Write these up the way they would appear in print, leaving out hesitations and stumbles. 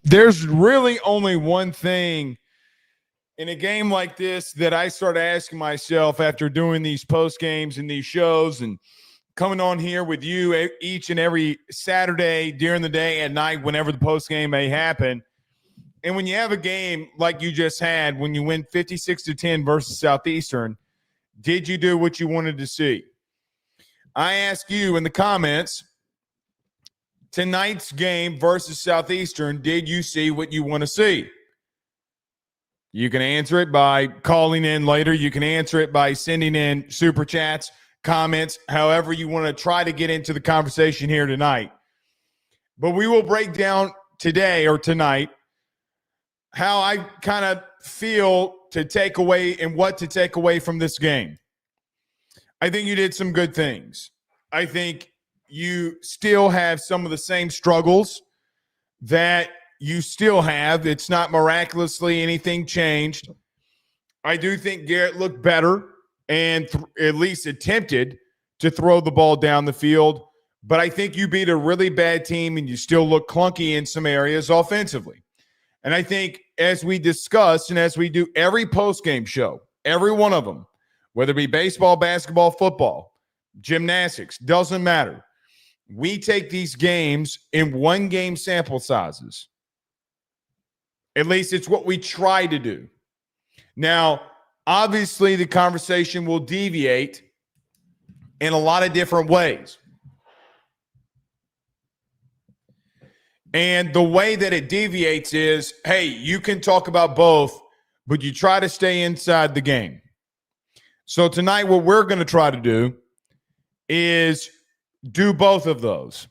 There's really only one thing in a game like this that I start asking myself after doing these post games and these shows and coming on here with you each and every Saturday during the day at night, whenever the post game may happen. And when you have a game like you just had, when you win 56-10 versus Southeastern, did you do what you wanted to see? I ask you in the comments, tonight's game versus Southeastern, did you see what you want to see? You can answer it by calling in later. You can answer it by sending in super chats, comments, however you want to try to get into the conversation here tonight. But we will break down today or tonight how I kind of feel to take away and what to take away from this game. I think you did some good things. I think you still have some of the same struggles that you still have. It's not miraculously anything changed. I do think Garrett looked better and at least attempted to throw the ball down the field. But I think you beat a really bad team and you still look clunky in some areas offensively. And I think as we discuss and as we do every postgame show, every one of them, whether it be baseball, basketball, football, gymnastics, doesn't matter. We take these games in one-game sample sizes. At least it's what we try to do. Now, obviously, the conversation will deviate in a lot of different ways. And the way that it deviates is, hey, you can talk about both, but you try to stay inside the game. So tonight, what we're going to try to do is do both of those.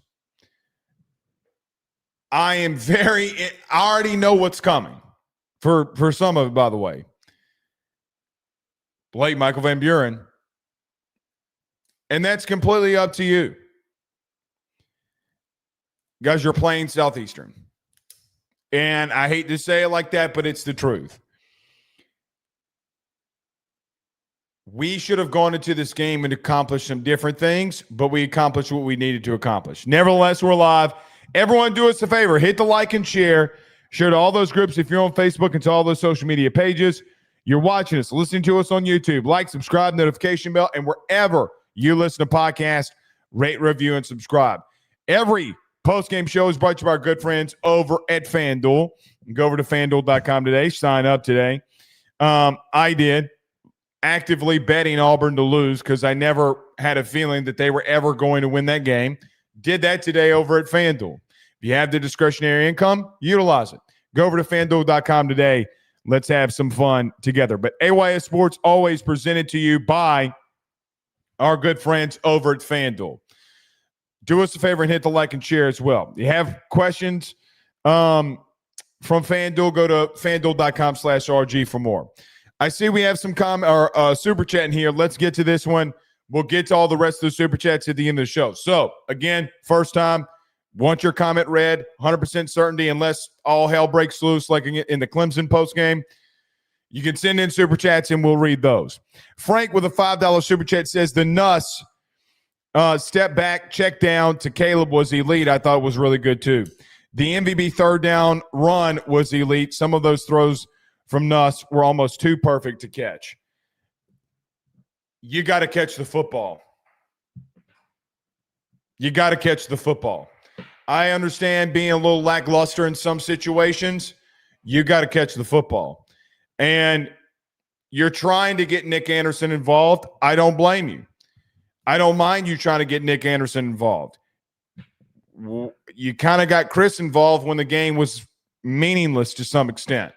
I already know what's coming for some of it, by the way. Blake Michael Van Buren. And that's completely up to you. Guys, you're playing Southeastern. And I hate to say it like that, but it's the truth. We should have gone into this game and accomplished some different things, but we accomplished what we needed to accomplish. Nevertheless, we're live. Everyone do us a favor. Hit the like and share. Share to all those groups if you're on Facebook and to all those social media pages. You're watching us, listening to us on YouTube. Like, subscribe, notification bell, and wherever you listen to podcasts, rate, review, and subscribe. Every post-game show is brought to you by our good friends over at FanDuel. Go over to FanDuel.com today. Sign up today. I did. Actively betting Auburn to lose because I never had a feeling that they were ever going to win that game. Did that today over at FanDuel. If you have the discretionary income, utilize it. Go over to FanDuel.com today. Let's have some fun together. But AYSSports always presented to you by our good friends over at FanDuel. Do us a favor and hit the like and share as well. You have questions from FanDuel, go to FanDuel.com/RG for more. I see we have some super chat in here. Let's get to this one. We'll get to all the rest of the super chats at the end of the show. So, again, first time, want your comment read, 100% certainty unless all hell breaks loose like in the Clemson postgame. You can send in super chats and we'll read those. Frank with a $5 super chat says, the Nuss step back, check down to Caleb was elite. I thought it was really good too. The MVP third down run was elite. Some of those throws from Nuss were almost too perfect to catch. You got to catch the football. You got to catch the football. I understand being a little lackluster in some situations. You got to catch the football. And you're trying to get Nick Anderson involved. I don't blame you. I don't mind you trying to get Nick Anderson involved. You kind of got Chris involved when the game was meaningless to some extent.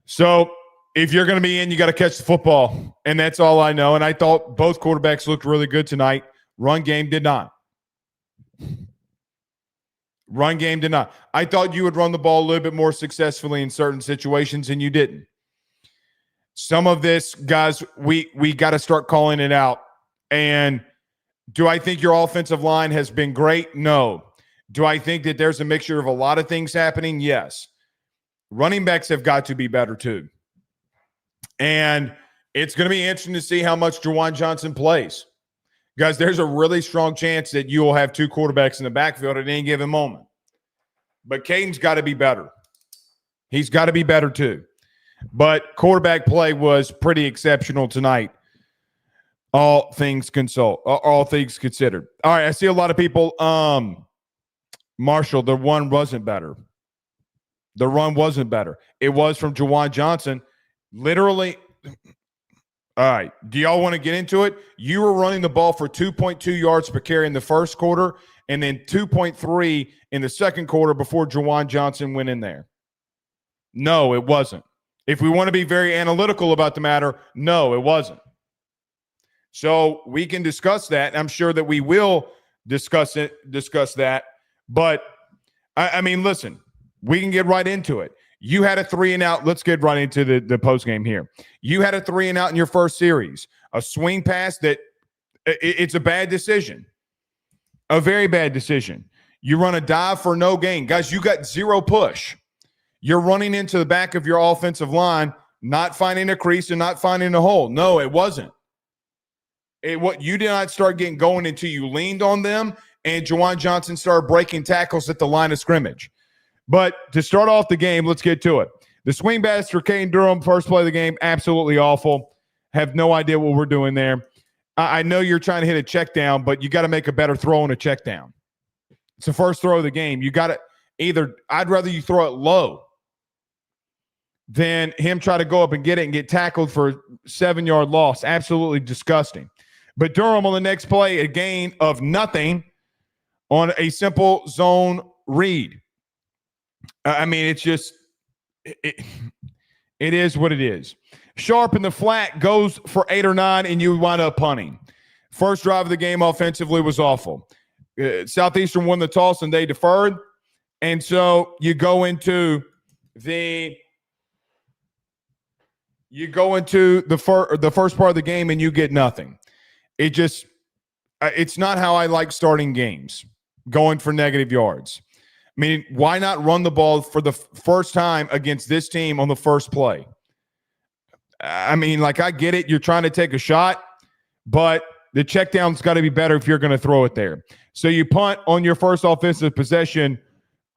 So if you're going to be in, you got to catch the football. And that's all I know. And I thought both quarterbacks looked really good tonight. Run game did not. Run game did not. I thought you would run the ball a little bit more successfully in certain situations, and you didn't. Some of this, guys, we got to start calling it out. And do I think your offensive line has been great? No. Do I think that there's a mixture of a lot of things happening? Yes. Running backs have got to be better too. And it's going to be interesting to see how much Juwan Johnson plays. Guys, there's a really strong chance that you will have two quarterbacks in the backfield at any given moment. But Caden's got to be better. He's got to be better too. But quarterback play was pretty exceptional tonight. All things considered. All right, I see a lot of people. Marshall, the run wasn't better. The run wasn't better. It was from Juwan Johnson. Literally. All right. Do y'all want to get into it? You were running the ball for 2.2 yards per carry in the first quarter and then 2.3 in the second quarter before Juwan Johnson went in there. No, it wasn't. If we want to be very analytical about the matter, no, it wasn't. So we can discuss that. I'm sure that we will discuss that. But, I mean, listen, we can get right into it. You had a 3-and-out. Let's get right into the postgame here. You had a 3-and-out in your first series. A swing pass that it's a bad decision. A very bad decision. You run a dive for no gain. Guys, you got zero push. You're running into the back of your offensive line, not finding a crease and not finding a hole. No, it wasn't. You did not start getting going until you leaned on them and Juwan Johnson started breaking tackles at the line of scrimmage. But to start off the game, let's get to it. The swing pass for Caden Durham, first play of the game, absolutely awful. Have no idea what we're doing there. I know you're trying to hit a check down, but you got to make a better throw on a check down. It's the first throw of the game. You got to I'd rather you throw it low than him try to go up and get it and get tackled for a 7-yard loss. Absolutely disgusting. But Durham on the next play, a gain of nothing on a simple zone read. I mean, it's just it is what it is. Sharp in the flat goes for 8 or 9, and you wind up punting. First drive of the game offensively was awful. Southeastern won the toss, and they deferred. And so you go into the first part of the game, and you get nothing. It's not how I like starting games, going for negative yards. I mean, why not run the ball for the first time against this team on the first play? I mean, like, I get it. You're trying to take a shot, but the check down's got to be better if you're going to throw it there. So you punt on your first offensive possession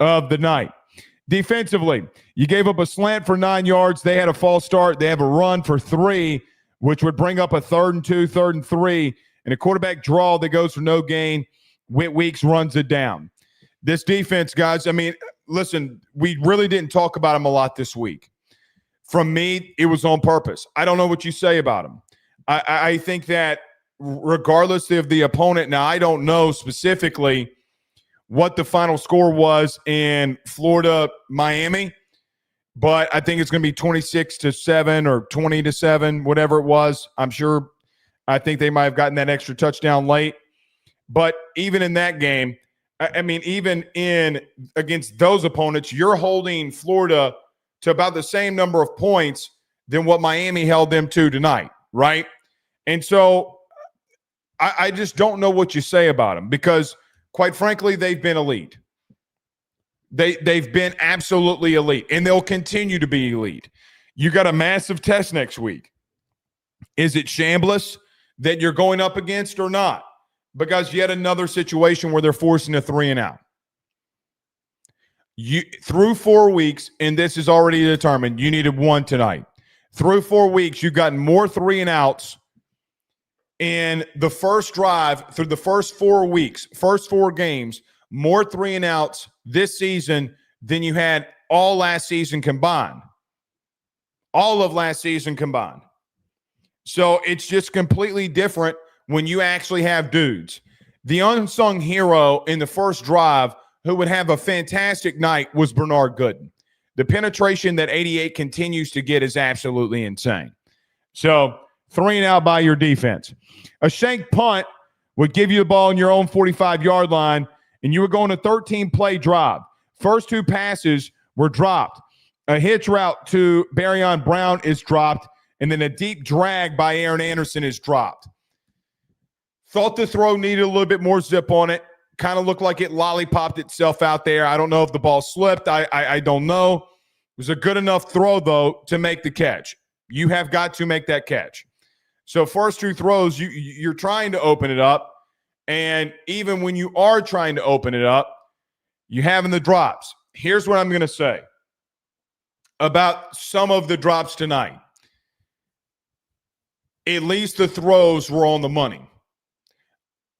of the night. Defensively, you gave up a slant for 9 yards. They had a false start. They have a run for 3, which would bring up a 3rd and 2, 3rd and 3, and a quarterback draw that goes for no gain. Whit Weeks runs it down. This defense, guys, I mean, listen, we really didn't talk about them a lot this week. From me, it was on purpose. I don't know what you say about them. I think that regardless of the opponent, now I don't know specifically what the final score was in Florida, Miami, but I think it's going to be 26-7 or 20-7, whatever it was. I think they might have gotten that extra touchdown late. But even in that game, I mean, even against those opponents, you're holding Florida to about the same number of points than what Miami held them to tonight, right? And so I just don't know what you say about them because, quite frankly, they've been elite. They've been absolutely elite, and they'll continue to be elite. You got a massive test next week. Is it Chambliss that you're going up against or not? Because yet another situation where they're forcing a 3-and-out. Through 4 weeks, and this is already determined, you needed 1 tonight. Through 4 weeks, you've gotten more 3-and-outs in the first drive through the first 4 weeks, first 4 games, more 3-and-outs this season than you had all last season combined. All of last season combined. So it's just completely different when you actually have dudes. The unsung hero in the first drive who would have a fantastic night was Bernard Gooden. The penetration that 88 continues to get is absolutely insane. So 3-and-out by your defense. A shank punt would give you the ball in your own 45-yard line, and you were going a 13-play drive. First 2 passes were dropped. A hitch route to Barryon Brown is dropped, and then a deep drag by Aaron Anderson is dropped. Thought the throw needed a little bit more zip on it. Kind of looked like it lollipopped itself out there. I don't know if the ball slipped. I don't know. It was a good enough throw, though, to make the catch. You have got to make that catch. So first 2 throws, you're trying to open it up. And even when you are trying to open it up, you're having the drops. Here's what I'm going to say about some of the drops tonight. At least the throws were on the money.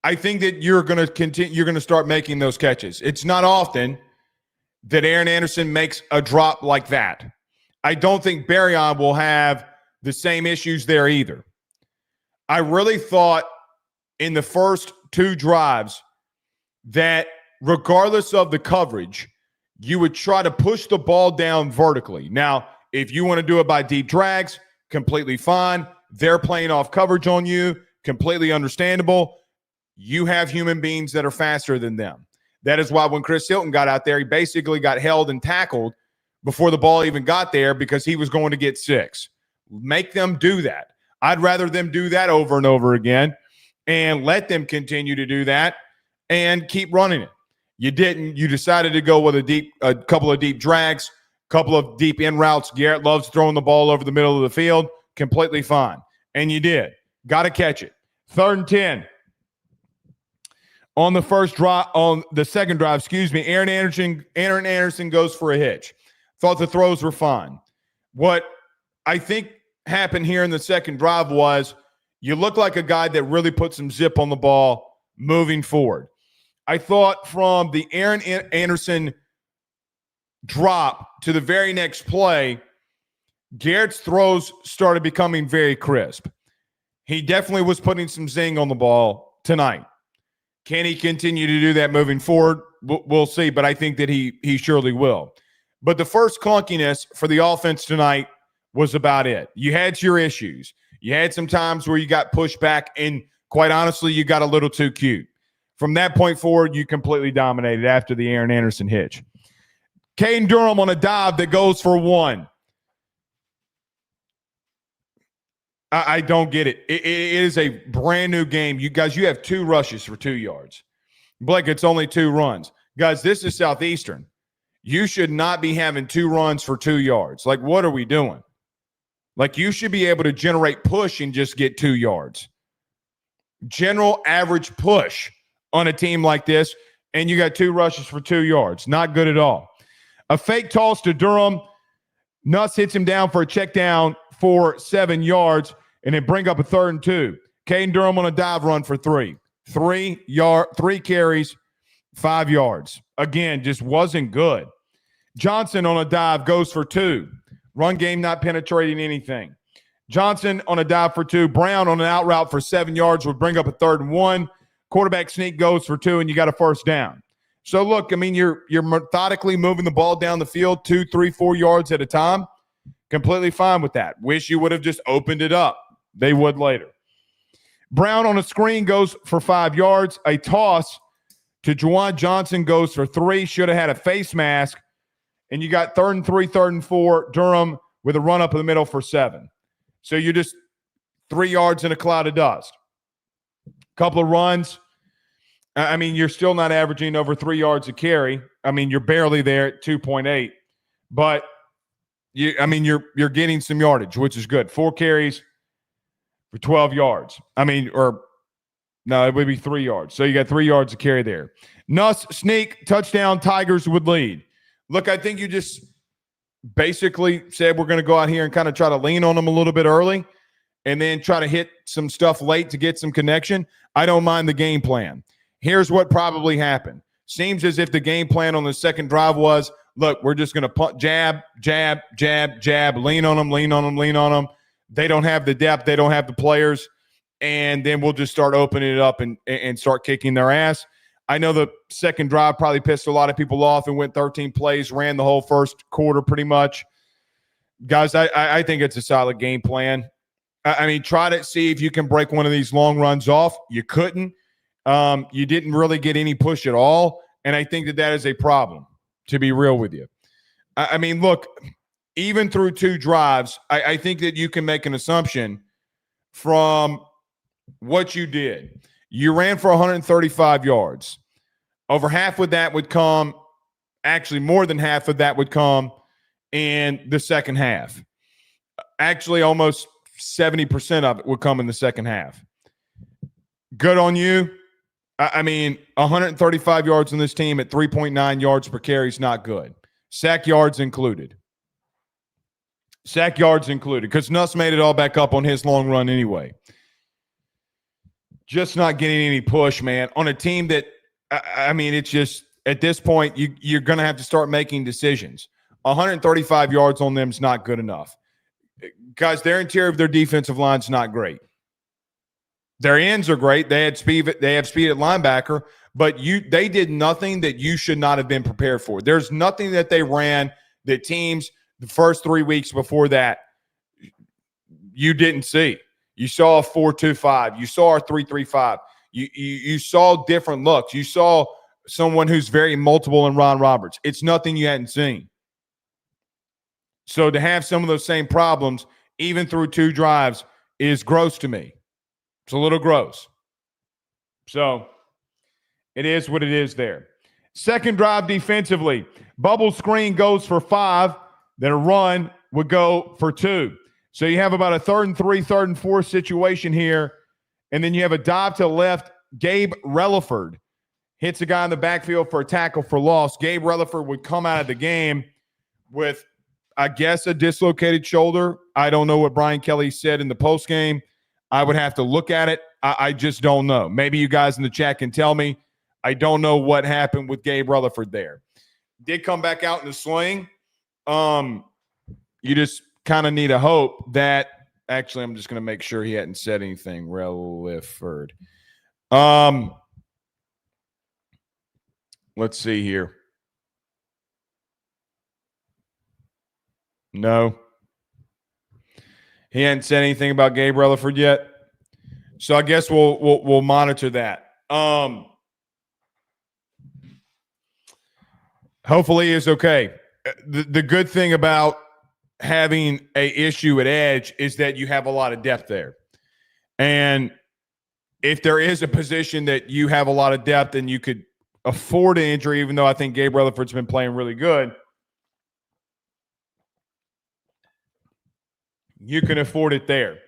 I think that you're going to continue. You're going to start making those catches. It's not often that Aaron Anderson makes a drop like that. I don't think Berryon will have the same issues there either. I really thought in the first two drives that regardless of the coverage, you would try to push the ball down vertically. Now, if you want to do it by deep drags, completely fine. They're playing off coverage on you, completely understandable. You have human beings that are faster than them. That is why when Chris Hilton got out there, he basically got held and tackled before the ball even got there because he was going to get 6. Make them do that. I'd rather them do that over and over again and let them continue to do that and keep running it. You didn't. You decided to go with a couple of deep drags, couple of deep in routes. Garrett loves throwing the ball over the middle of the field. Completely fine. And you did. Got to catch it. 3rd and 10. On the second drive, Aaron Anderson goes for a hitch. Thought the throws were fine. What I think happened here in the second drive was you look like a guy that really put some zip on the ball moving forward. I thought from the Aaron Anderson drop to the very next play, Garrett's throws started becoming very crisp. He definitely was putting some zing on the ball tonight. Can he continue to do that moving forward? We'll see, but I think that he surely will. But the first clunkiness for the offense tonight was about it. You had your issues. You had some times where you got pushed back, and quite honestly, you got a little too cute. From that point forward, you completely dominated after the Aaron Anderson hitch. Caden Durham on a dive that goes for 1. I don't get it. It is a brand new game. You guys, you have 2 rushes for 2 yards. Blake, it's only 2 runs. Guys, this is Southeastern. You should not be having 2 runs for 2 yards. Like, what are we doing? Like, you should be able to generate push and just get 2 yards. General average push on a team like this, and you got 2 rushes for 2 yards. Not good at all. A fake toss to Durham. Nuss hits him down for a check down for 7 yards, and then bring up a 3rd and 2. Caden Durham on a dive run for 3. 3 carries, 5 yards. Again, just wasn't good. Johnson on a dive goes for 2. Run game not penetrating anything. Johnson on a dive for 2. Brown on an out route for 7 yards would bring up a 3rd and 1. Quarterback sneak goes for 2, and you got a first down. So, look, I mean, you're methodically moving the ball down the field 2, 3, 4 yards at a time. Completely fine with that. Wish you would have just opened it up. They would later. Brown on a screen goes for 5 yards. A toss to Juwan Johnson goes for 3. Should have had a face mask. And you got 3rd and 3, 3rd and 4. Durham with a run up in the middle for 7. So you're just 3 yards in a cloud of dust. Couple of runs. I mean, you're still not averaging over 3 yards a carry. I mean, you're barely there at 2.8. But you're getting some yardage, which is good. 4 carries for 12 yards. It would be 3 yards. So you got 3 yards to carry there. Nuss, sneak, touchdown, Tigers would lead. Look, I think you just basically said we're going to go out here and kind of try to lean on them a little bit early and then try to hit some stuff late to get some connection. I don't mind the game plan. Here's what probably happened. Seems as if the game plan on the second drive was, look, we're just going to punt, jab, jab, jab, jab, lean on them, lean on them, lean on them. They don't have the depth. They don't have the players. And then we'll just start opening it up and start kicking their ass. I know the second drive probably pissed a lot of people off and went 13 plays, ran the whole first quarter pretty much. Guys, I think it's a solid game plan. I mean, try to see if you can break one of these long runs off. You couldn't. You didn't really get any push at all. And I think that is a problem, to be real with you. I mean, look, even through 2 drives, I think that you can make an assumption from what you did. You ran for 135 yards. Over half of that would come, actually more than half of that would come in the second half. Actually, almost 70% of it would come in the second half. Good on you. I mean, 135 yards on this team at 3.9 yards per carry is not good. Sack yards included. Sack yards included, because Nuss made it all back up on his long run anyway. Just not getting any push, man, on a team that, I mean, it's just, at this point, you're going to have to start making decisions. 135 yards on them is not good enough. Guys, their interior of their defensive line is not great. Their ends are great. They have speed at linebacker, but they did nothing that you should not have been prepared for. There's nothing that they ran that teams the first 3 weeks before that you didn't see. You saw a 4-2-5. You saw a 3-3-5. You saw different looks. You saw someone who's very multiple in Ron Roberts. It's nothing you hadn't seen. So to have some of those same problems, even through 2 drives, is gross to me. It's a little gross. So it is what it is there. Second drive defensively. Bubble screen goes for 5. Then a run would go for 2. So you have about a 3rd and 3, 3rd and 4 situation here. And then you have a dive to the left. Gabe Relaford hits a guy in the backfield for a tackle for loss. Gabe Relaford would come out of the game with, I guess, a dislocated shoulder. I don't know what Brian Kelly said in the postgame. I would have to look at it. I just don't know. Maybe you guys in the chat can tell me. I don't know what happened with Gabe Relaford there. Did come back out in the sling. You just kind of need a hope that – actually, I'm just going to make sure he hadn't said anything. Relaford. Let's see here. No. He hadn't said anything about Gabe Relaford yet. So I guess we'll monitor that. Hopefully it's okay. The good thing about having a issue at edge is that you have a lot of depth there. And if there is a position that you have a lot of depth and you could afford an injury, even though I think Gabe Relaford's been playing really good, you can afford it there.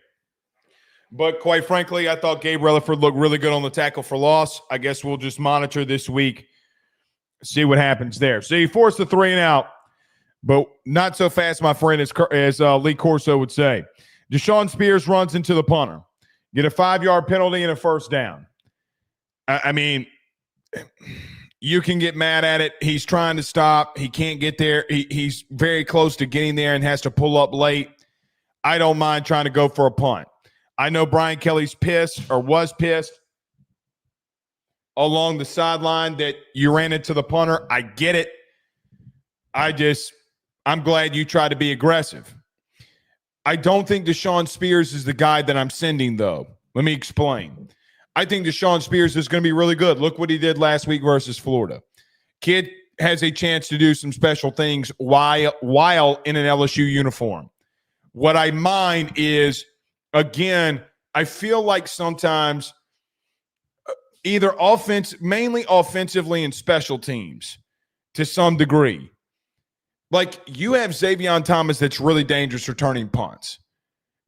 But quite frankly, I thought Gabe Relaford looked really good on the tackle for loss. I guess we'll just monitor this week, see what happens there. So you force the 3 and out, but not so fast, my friend, as Lee Corso would say. Deshaun Spears runs into the punter. Get a 5-yard penalty and a first down. I mean, you can get mad at it. He's trying to stop. He can't get there. He's very close to getting there and has to pull up late. I don't mind trying to go for a punt. I know Brian Kelly's pissed or was pissed along the sideline that you ran into the punter. I get it. I'm glad you tried to be aggressive. I don't think Deshaun Spears is the guy that I'm sending, though. Let me explain. I think Deshaun Spears is going to be really good. Look what he did last week versus Florida. Kid has a chance to do some special things while in an LSU uniform. What I mind is, again, I feel like sometimes either mainly offensively and special teams to some degree. Like, you have Xavion Thomas that's really dangerous returning punts.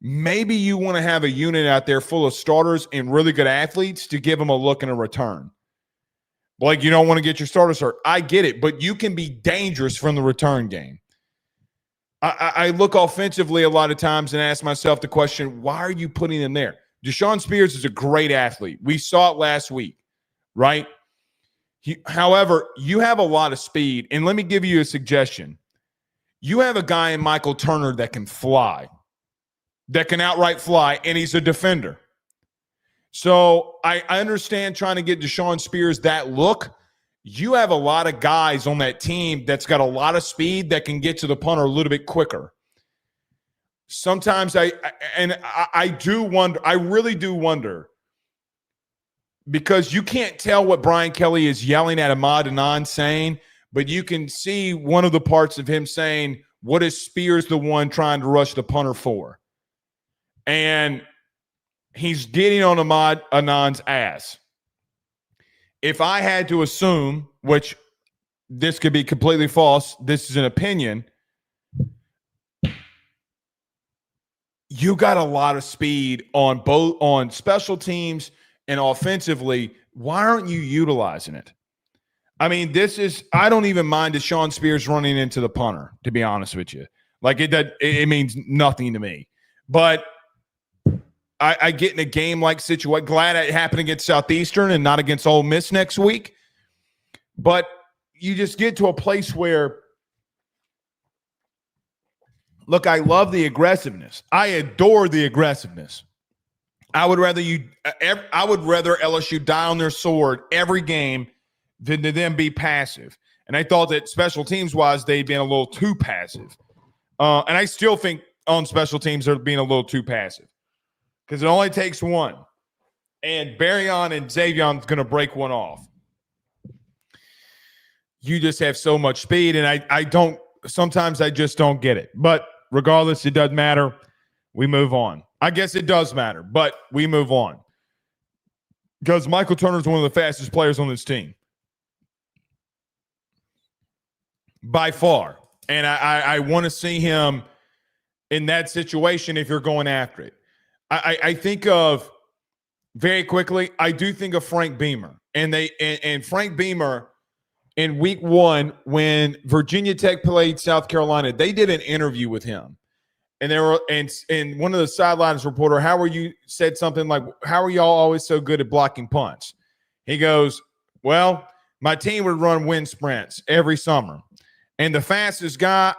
Maybe you want to have a unit out there full of starters and really good athletes to give them a look and a return. Like, you don't want to get your starters hurt. I get it, but you can be dangerous from the return game. I look offensively a lot of times and ask myself the question, why are you putting him there? Deshaun Spears is a great athlete. We saw it last week, right? However, you have a lot of speed. And let me give you a suggestion. You have a guy in Michael Turner that can fly, that can outright fly, and he's a defender. So I understand trying to get Deshaun Spears that look. You have a lot of guys on that team that's got a lot of speed that can get to the punter a little bit quicker. Sometimes I do wonder, I really do wonder, because you can't tell what Brian Kelly is yelling at Ahmad Anan saying, but you can see one of the parts of him saying, what is Spears the one trying to rush the punter for? And he's getting on Ahmad Anan's ass. If I had to assume, which this could be completely false, this is an opinion, you got a lot of speed on both on special teams and offensively. Why aren't you utilizing it? I mean, I don't even mind Deshaun Spears running into the punter, to be honest with you. Like, it means nothing to me. But I get in a game-like situation. Glad it happened against Southeastern and not against Ole Miss next week. But you just get to a place where, look, I love the aggressiveness. I adore the aggressiveness. I would rather LSU die on their sword every game than to them be passive. And I thought that special teams-wise, they'd been a little too passive. And I still think on special teams they're being a little too passive because it only takes one. And Barryon and Xavion's going to break one off. You just have so much speed, and sometimes I just don't get it. But regardless, it doesn't matter. We move on. I guess it does matter, but we move on. Because Michael Turner is one of the fastest players on this team. By far. And I want to see him in that situation if you're going after it. I think of, very quickly, I do think of Frank Beamer. And Frank Beamer, in week 1, when Virginia Tech played South Carolina, they did an interview with him. And and one of the sidelines reporter, said something like, how are y'all always so good at blocking punts? He goes, well, my team would run wind sprints every summer. And the fastest guy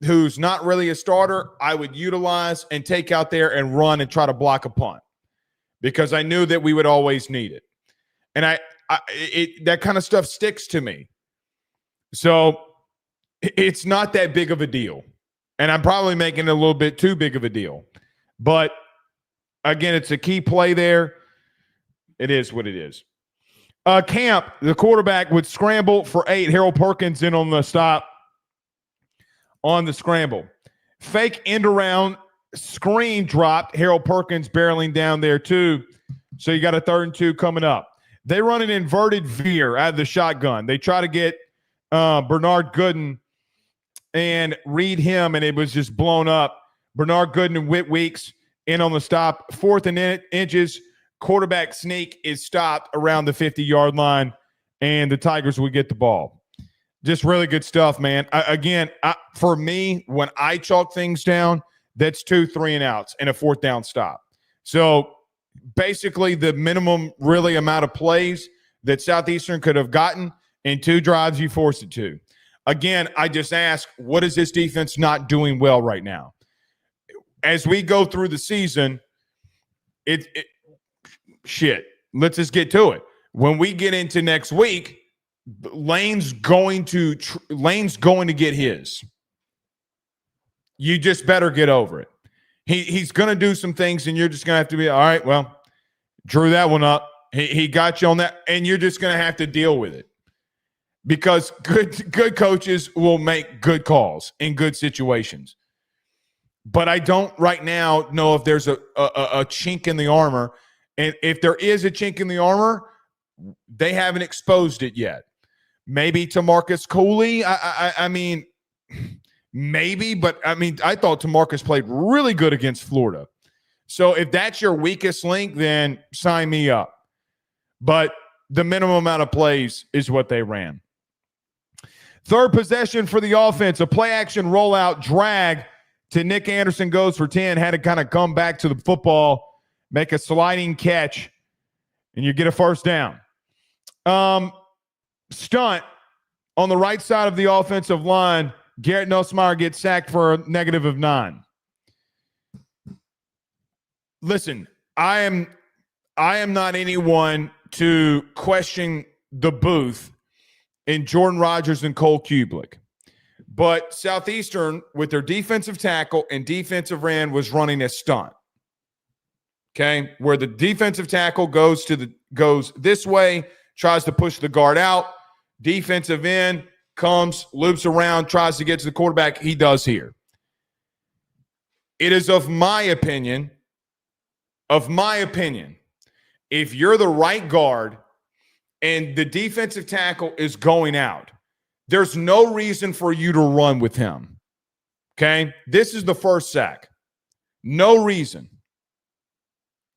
who's not really a starter, I would utilize and take out there and run and try to block a punt because I knew that we would always need it. And that kind of stuff sticks to me. So it's not that big of a deal. And I'm probably making it a little bit too big of a deal. But, again, it's a key play there. It is what it is. Camp, the quarterback, would scramble for 8. Harold Perkins in on the stop on the scramble. Fake end around, screen dropped. Harold Perkins barreling down there too. So you got a 3rd and 2 coming up. They run an inverted veer out of the shotgun. They try to get Bernard Gooden and read him, and it was just blown up. Bernard Gooden and Whit Weeks in on the stop. 4th and inches. Quarterback sneak is stopped around the 50-yard line, and the Tigers would get the ball. Just really good stuff, man. For me, when I chalk things down, that's 2 3-and-outs and a 4th down stop. So basically the minimum really amount of plays that Southeastern could have gotten in 2 drives, you forced it to. Again, I just ask, what is this defense not doing well right now? As we go through the season, let's just get to it. When we get into next week, Lane's going to get his. You just better get over it. He's going to do some things, and you're just going to have to be, all right, well, drew that one up. He got you on that, and you're just going to have to deal with it. Because good coaches will make good calls in good situations. But I don't right now know if there's a chink in the armor. And if there is a chink in the armor, they haven't exposed it yet. Maybe TaMarcus Cooley. I mean, maybe. But, I thought TaMarcus played really good against Florida. So if that's your weakest link, then sign me up. But the minimum amount of plays is what they ran. 3rd possession for the offense, a play-action rollout drag to Nick Anderson goes for 10. Had to kind of come back to the football, make a sliding catch, and you get a 1st down. Stunt on the right side of the offensive line. Garrett Nussmeier gets sacked for a -9. Listen, I am not anyone to question the booth in Jordan Rodgers and Cole Kublik. But Southeastern, with their defensive tackle and defensive end, was running a stunt. Okay? Where the defensive tackle goes this way, tries to push the guard out. Defensive end comes, loops around, tries to get to the quarterback. He does here. It is of my opinion, if you're the right guard and the defensive tackle is going out, there's no reason for you to run with him. Okay? This is the 1st sack. No reason.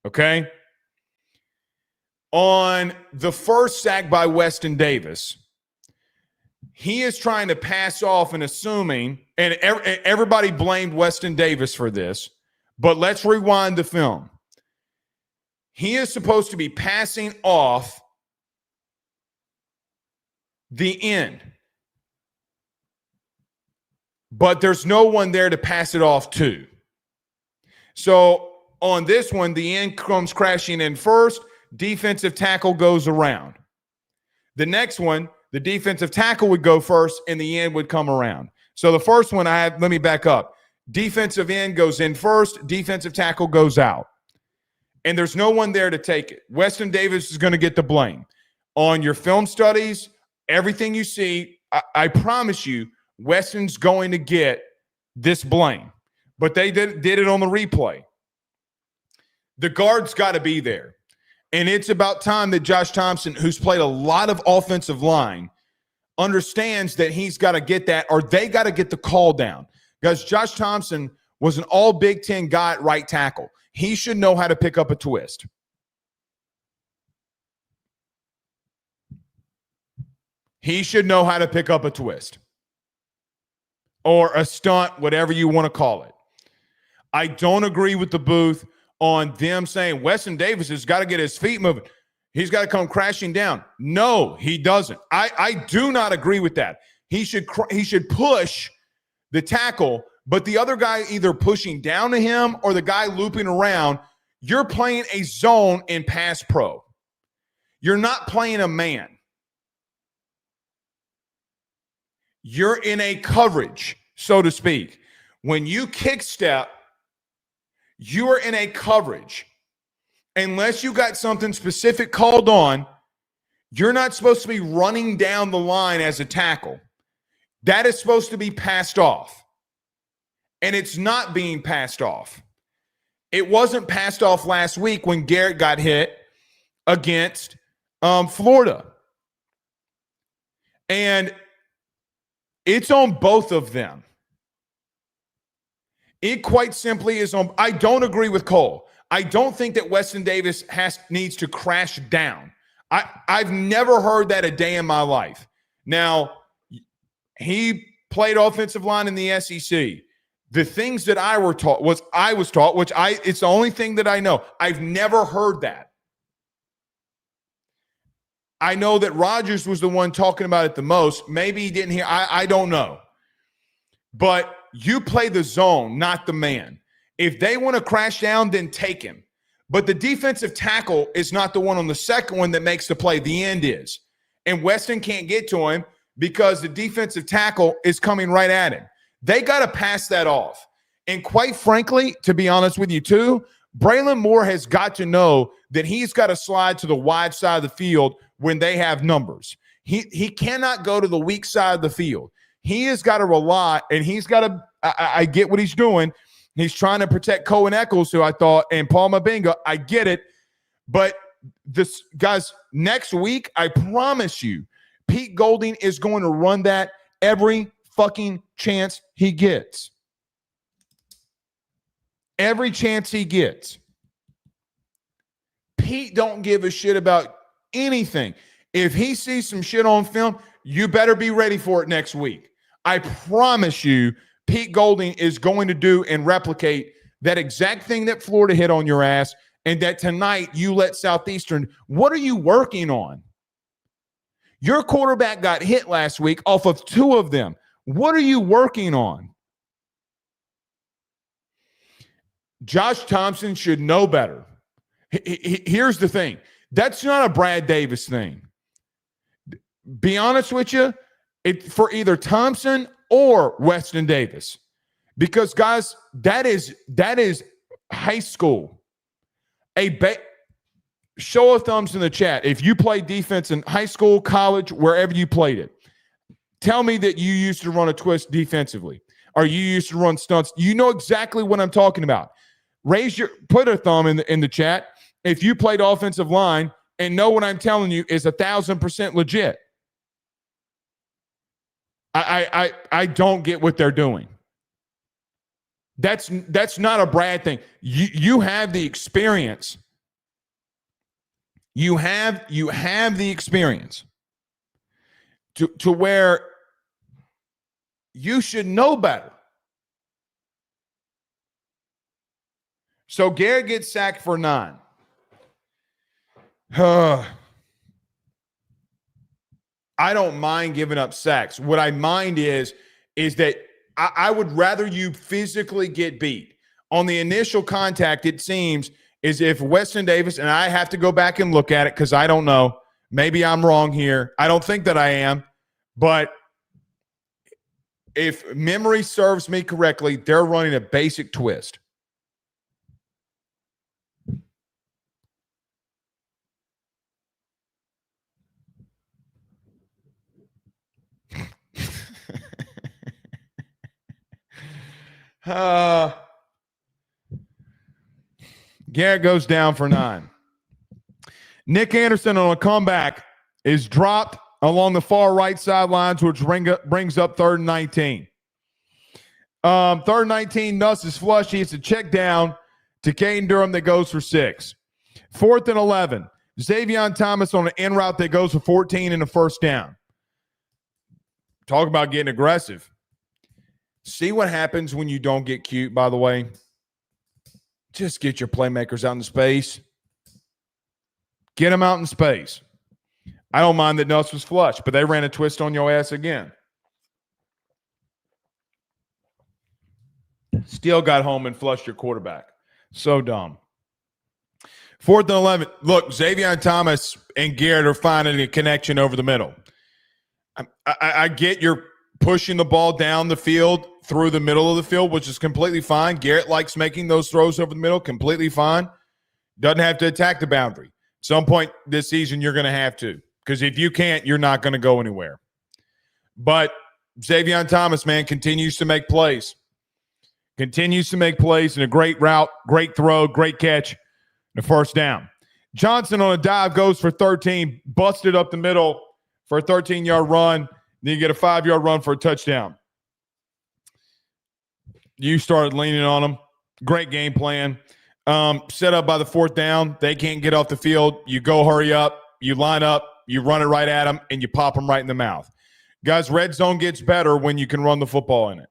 Okay? On the 1st sack by Weston Davis, He is trying to pass off and assuming, and everybody blamed Weston Davis for this, but let's rewind the film. He is supposed to be passing off the end, but there's no one there to pass it off to. So on this one, the end comes crashing in first, defensive tackle goes around. The next one, the defensive tackle would go first and the end would come around. So the first one let me back up. Defensive end goes in first, defensive tackle goes out. And there's no one there to take it. Weston Davis is going to get the blame. On your film studies, everything you see, I promise you, Weston's going to get this blame. But they did it on the replay. The guard's got to be there. And it's about time that Josh Thompson, who's played a lot of offensive line, understands that he's got to get that, or they got to get the call down. Because Josh Thompson was an all Big Ten guy at right tackle. He should know how to pick up a twist. He should know how to pick up a twist. Or a stunt, whatever you want to call it. I don't agree with the booth on them saying Weston Davis has got to get his feet moving. He's got to come crashing down. No, he doesn't. I do not agree with that. He should push the tackle, but the other guy either pushing down to him or the guy looping around. You're playing a zone in pass pro. You're not playing a man. You're in a coverage, so to speak. When you kick step, you are in a coverage. Unless you got something specific called on, you're not supposed to be running down the line as a tackle. That is supposed to be passed off. And it's not being passed off. It wasn't passed off last week when Garrett got hit against Florida. And it's on both of them. It quite simply is on. I don't agree with Cole. I don't think that Weston Davis needs to crash down. I've never heard that a day in my life. Now, he played offensive line in the SEC. The things that I was taught, which it's the only thing that I know. I've never heard that. I know that Rodgers was the one talking about it the most. Maybe he didn't hear. I don't know. But you play the zone, not the man. If they want to crash down, then take him. But the defensive tackle is not the one on the second one that makes the play. The end is. And Weston can't get to him because the defensive tackle is coming right at him. They got to pass that off. And quite frankly, to be honest with you too, Braylon Moore has got to know that he's got to slide to the wide side of the field when they have numbers. He cannot go to the weak side of the field. He has got to rely, and he's got to I get what he's doing. He's trying to protect Cohen Eccles, who I thought, and Paul Mabinga. I get it. But this, guys, next week, I promise you, Pete Golding is going to run that every fucking chance he gets. Every chance he gets. Pete don't give a shit about anything. If he sees some shit on film, you better be ready for it next week. I promise you, Pete Golding is going to do and replicate that exact thing that Florida hit on your ass, and that tonight you let Southeastern. What are you working on? Your quarterback got hit last week off of two of them. What are you working on? Josh Thompson should know better. Here's the thing. That's not a Brad Davis thing. Be honest with you, for either Thompson or Weston Davis. Because, guys, that is high school. Show of thumbs in the chat. If you played defense in high school, college, wherever you played it, tell me that you used to run a twist defensively, or you used to run stunts. You know exactly what I'm talking about. Put a thumb in the chat if you played offensive line and know what I'm telling you is 1,000% legit. I don't get what they're doing. That's not a Brad thing. You have the experience. You have the experience to where You should know better. So Garrett gets sacked for 9. I don't mind giving up sacks. What I mind is that I would rather you physically get beat. On the initial contact, it seems as if Weston Davis, and I have to go back and look at it because I don't know. Maybe I'm wrong here. I don't think that I am. But if memory serves me correctly, they're running a basic twist. Garrett goes down for 9. Nick Anderson on a comeback is dropped along the far right sidelines, which brings up 3rd and 19. 3rd and 19, Nuss is flush. He hits a check down to Caden Durham that goes for 6. 4th and 11. Xavier Thomas on an in route that goes for 14 and a first down. Talk about getting aggressive. See what happens when you don't get cute, by the way. Just get your playmakers out in space. Get them out in space. I don't mind that Nuss was flush, but they ran a twist on your ass again. Still got home and flushed your quarterback. So dumb. 4th and 11. Look, Xavier Thomas and Garrett are finding a connection over the middle. I get you're pushing the ball down the field through the middle of the field, which is completely fine. Garrett likes making those throws over the middle, completely fine. Doesn't have to attack the boundary. At some point this season, you're going to have to, because if you can't, you're not going to go anywhere. But Xavier Thomas, man, continues to make plays. Continues to make plays in a great route, great throw, great catch, and a first down. Johnson on a dive goes for 13, busted up the middle for a 13-yard run. Then you get a 5-yard run for a touchdown. You started leaning on them. Great game plan. Set up by the 4th down. They can't get off the field. You go hurry up. You line up. You run it right at them, and you pop them right in the mouth. Guys, red zone gets better when you can run the football in it.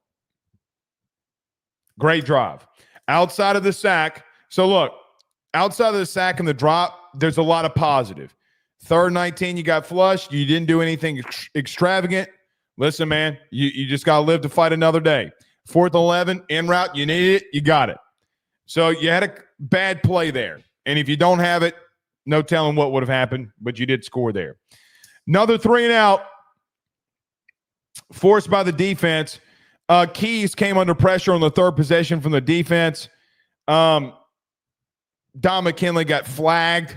Great drive. Outside of the sack. So, look, outside of the sack and the drop, there's a lot of positive. 3rd and 19, you got flushed. You didn't do anything extravagant. Listen, man, you just got to live to fight another day. 4th and 11, en route, you need it, you got it. So you had a bad play there. And if you don't have it, no telling what would have happened, but you did score there. Another 3 and out, forced by the defense. Keys came under pressure on the 3rd possession from the defense. Don McKinley got flagged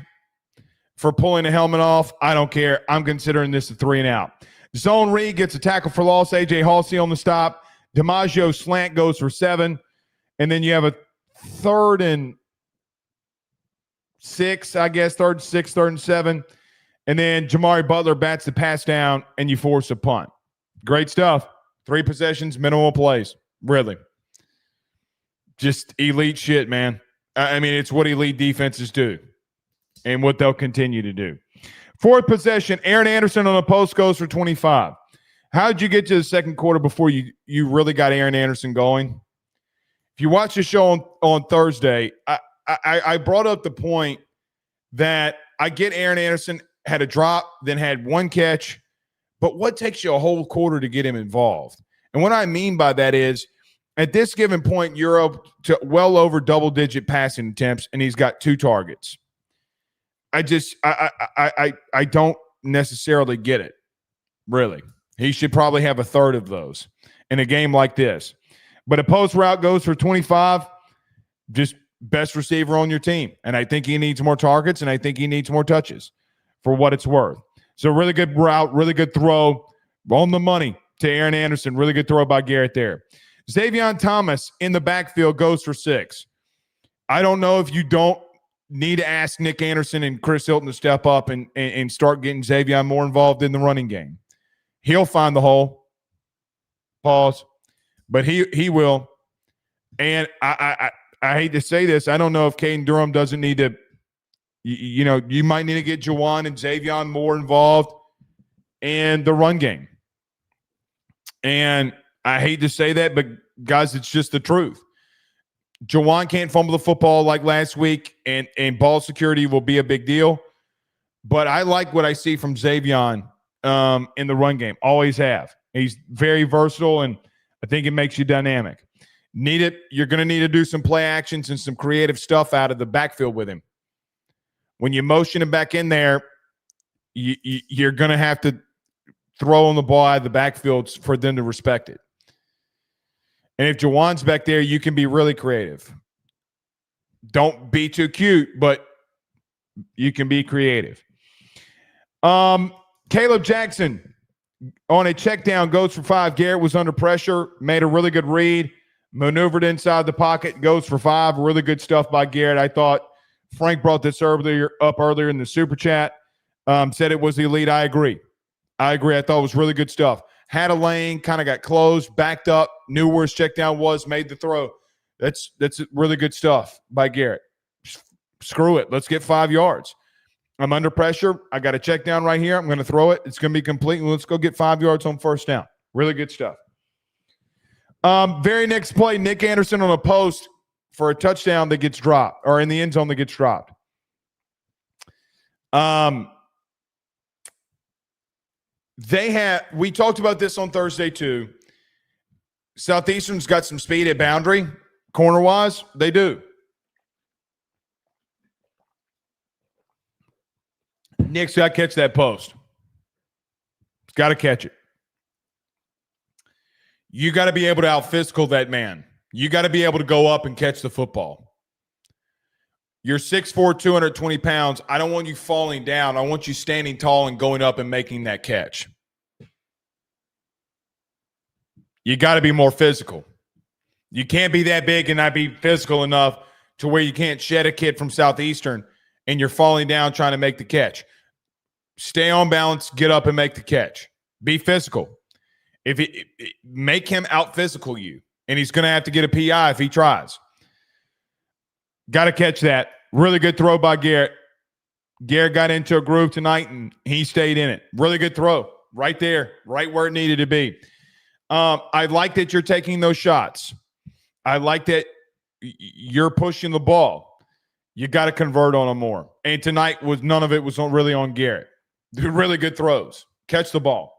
for pulling the helmet off. I don't care. I'm considering this a 3 and out. Zone read gets a tackle for loss. A.J. Halsey on the stop. DiMaggio slant goes for 7. And then you have a 3rd and 6, I guess. 3rd and 6, 3rd and 7. And then Jamari Butler bats the pass down, and you force a punt. Great stuff. 3 possessions, minimal plays. Really. Just elite shit, man. I mean, it's what elite defenses do and what they'll continue to do. 4th possession, Aaron Anderson on a post goes for 25. How did you get to the second quarter before you really got Aaron Anderson going? If you watch the show on Thursday, I brought up the point that I get Aaron Anderson had a drop, then had 1 catch, but what takes you a whole quarter to get him involved? And what I mean by that is, at this given point, you're up to well over double-digit passing attempts, and he's got 2 targets. I don't necessarily get it, really. He should probably have a 3rd of those in a game like this. But a post route goes for 25, just best receiver on your team. And I think he needs more targets, and I think he needs more touches for what it's worth. So really good route, really good throw on the money to Aaron Anderson. Really good throw by Garrett there. Xavier Thomas in the backfield goes for 6. I don't know if you don't need to ask Nick Anderson and Chris Hilton to step up and start getting Xavier more involved in the running game. He'll find the hole. Pause. But he will. And I hate to say this. I don't know if Caden Durham doesn't need to, you might need to get Jawan and Xavier more involved in the run game. And I hate to say that, but guys, it's just the truth. Juwan can't fumble the football like last week, and ball security will be a big deal. But I like what I see from Xavion in the run game. Always have. He's very versatile, and I think it makes you dynamic. You're going to need to do some play actions and some creative stuff out of the backfield with him. When you motion him back in there, you're going to have to throw on the ball out of the backfield for them to respect it. And if Juwan's back there, you can be really creative. Don't be too cute, but you can be creative. Caleb Jackson on a check down goes for 5. Garrett was under pressure, made a really good read, maneuvered inside the pocket, goes for 5. Really good stuff by Garrett. I thought Frank brought this earlier in the super chat, said it was elite. I agree. I thought it was really good stuff. Had a lane, kind of got closed, backed up, knew where his check down was, made the throw. That's really good stuff by Garrett. Screw it. Let's get 5 yards. I'm under pressure. I got a check down right here. I'm going to throw it. It's going to be complete. Let's go get 5 yards on first down. Really good stuff. Very next play, Nick Anderson on a post for a touchdown that gets dropped, or in the end zone that gets dropped. We talked about this on Thursday too. Southeastern's got some speed at boundary, corner-wise. They do. Nick's got to catch that post. He's got to catch it. You got to be able to out-physical that man. You got to be able to go up and catch the football. You're 6'4", 220 pounds. I don't want you falling down. I want you standing tall and going up and making that catch. You got to be more physical. You can't be that big and not be physical enough to where you can't shed a kid from Southeastern and you're falling down trying to make the catch. Stay on balance, get up and make the catch. Be physical. Make him out-physical you, and he's going to have to get a PI if he tries. Got to catch that. Really good throw by Garrett. Garrett got into a groove tonight, and he stayed in it. Really good throw. Right there. Right where it needed to be. I like that you're taking those shots. I like that you're pushing the ball. You got to convert on them more. And tonight, none of it was really on Garrett. Really good throws. Catch the ball.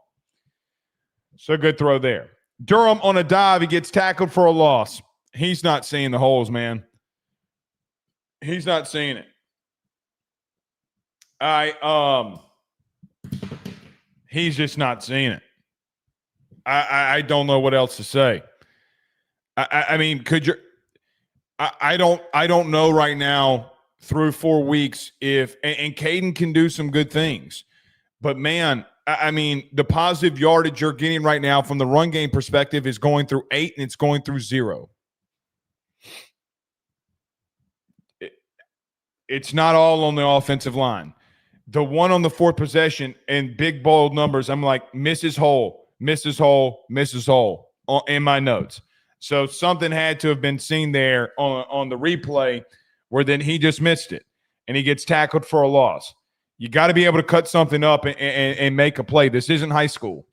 So good throw there. Durham on a dive. He gets tackled for a loss. He's not seeing the holes, man. He's not seeing it. He's just not seeing it. I don't know what else to say. I mean, I don't know right now through 4 weeks if and Caden can do some good things, but man, I mean, the positive yardage you're getting right now from the run game perspective is going through 8 and it's going through 0. It's not all on the offensive line. The one on the 4th possession and big bold numbers, I'm like, misses hole in my notes. So something had to have been seen there on the replay where then he just missed it and he gets tackled for a loss. You got to be able to cut something up and make a play. This isn't high school.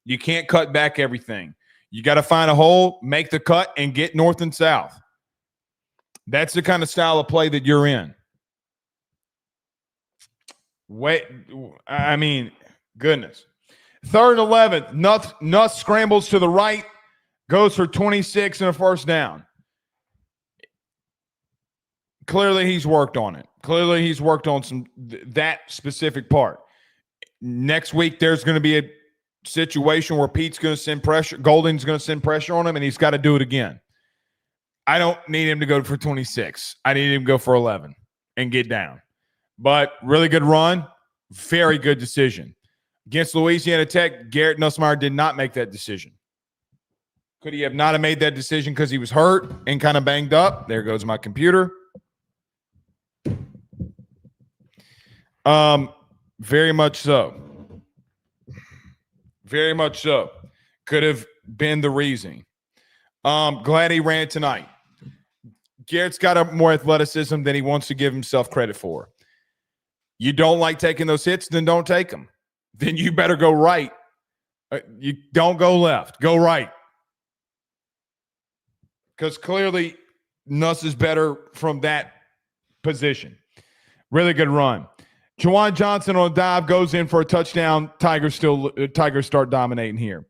You can't cut back everything. You got to find a hole, make the cut, and get north and south. That's the kind of style of play that you're in. Goodness. 3rd and 11. Nuss scrambles to the right, goes for 26 and a first down. Clearly, he's worked on it. Clearly, he's worked on that specific part. Next week, there's going to be a situation where Pete's going to send pressure. Golding's going to send pressure on him, and he's got to do it again. I don't need him to go for 26. I need him to go for 11 and get down. But really good run. Very good decision. Against Louisiana Tech, Garrett Nussmeier did not make that decision. Could he have not have made that decision because he was hurt and kind of banged up? There goes my computer. Very much so. Very much so. Could have been the reason. Glad he ran tonight. Garrett's got more athleticism than he wants to give himself credit for. You don't like taking those hits, then don't take them. Then you better go right You don't go left. Go right. Because clearly Nuss is better from that position. Really good run. Juwan Johnson on a dive goes in for a touchdown. Tigers start dominating here.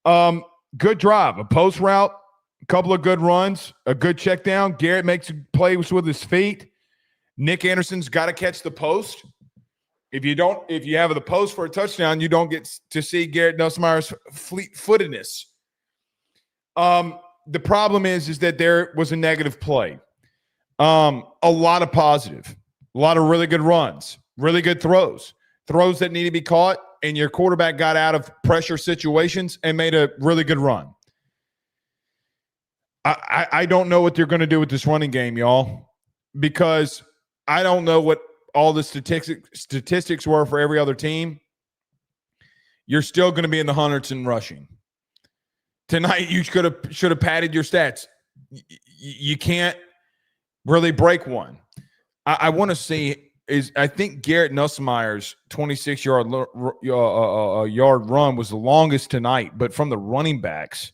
Good drive. A post route. A couple of good runs. A good check down. Garrett makes plays with his feet. Nick Anderson's got to catch the post. If you have the post for a touchdown, you don't get to see Garrett Nussmeier's fleet-footedness. The problem is that there was a negative play. A lot of positive. A lot of really good runs. Really good throws. Throws that need to be caught, and your quarterback got out of pressure situations and made a really good run. I don't know what they're going to do with this running game, y'all, because I don't know what all the statistics were for every other team. You're still going to be in the hundreds in rushing. Tonight, you should have padded your stats. You can't really break one. I want to see I think Garrett Nussmeier's 26-yard yard run was the longest tonight, but from the running backs,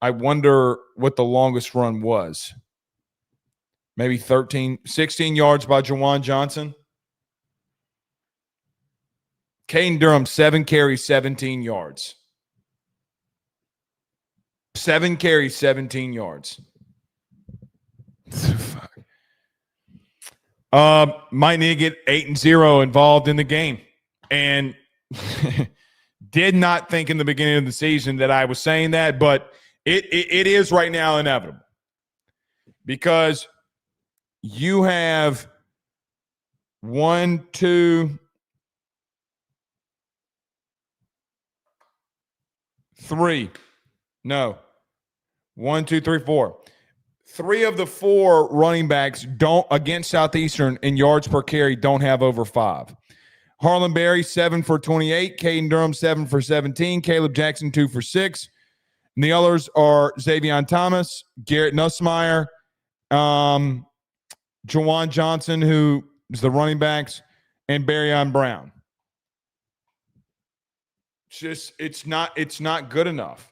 I wonder what the longest run was. Maybe 16 yards by Juwan Johnson. Caden Durham, 7 carries, 17 yards. 7 carries, 17 yards. Fuck. Might need to get 8-0 involved in the game. And did not think in the beginning of the season that I was saying that, but it is right now inevitable. Because you have 1, 2, 3. No. 1, 2, 3, 4. 3 of the 4 running backs don't against Southeastern in yards per carry don't have over 5. Harlan Berry, 7 for 28. Caden Durham, 7 for 17. Caleb Jackson, 2 for 6. And the others are Xavier Thomas, Garrett Nussmeier, Juwan Johnson, who is the running backs, and Barryon Brown. It's not good enough.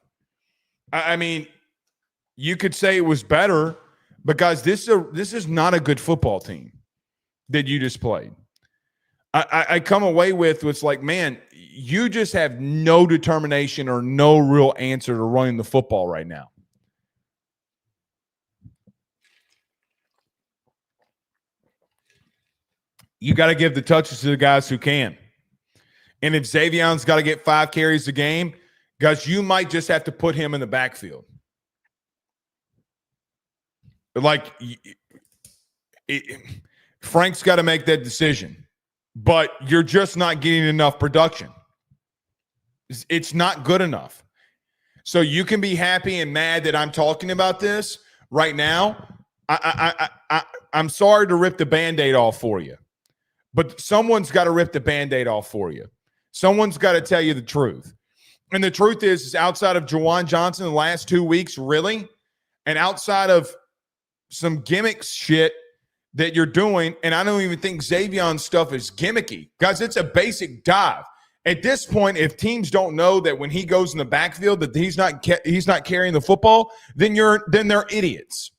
I mean, you could say it was better because this is not a good football team that you just played. I come away with what's like, man, you just have no determination or no real answer to running the football right now. You got to give the touches to the guys who can. And if Xavion's got to get 5 carries a game, guys, you might just have to put him in the backfield. Like, Frank's got to make that decision. But you're just not getting enough production. It's not good enough. So you can be happy and mad that I'm talking about this right now. I'm sorry to rip the Band-Aid off for you. But someone's got to rip the Band-Aid off for you. Someone's got to tell you the truth. And the truth is outside of Juwan Johnson the last 2 weeks, really, and outside of some gimmicks shit that you're doing, and I don't even think Xavion's stuff is gimmicky. Guys, it's a basic dive. At this point, if teams don't know that when he goes in the backfield that he's not carrying the football, then they're idiots.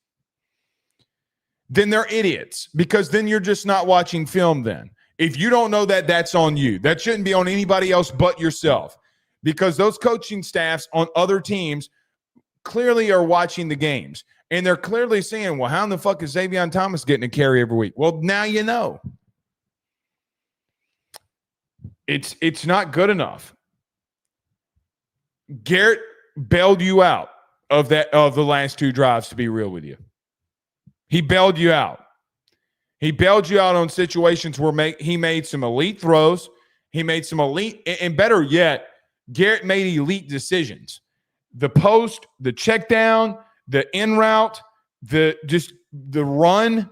Then they're idiots because then you're just not watching film then. If you don't know that, that's on you. That shouldn't be on anybody else but yourself because those coaching staffs on other teams clearly are watching the games, and they're clearly saying, well, how in the fuck is Xavier Thomas getting a carry every week? Well, now you know. It's not good enough. Garrett bailed you out of the last 2 drives, to be real with you. He bailed you out. He bailed you out on situations where he made some elite throws. He made some elite, and better yet, Garrett made elite decisions. The post, the check down, the in route, the run,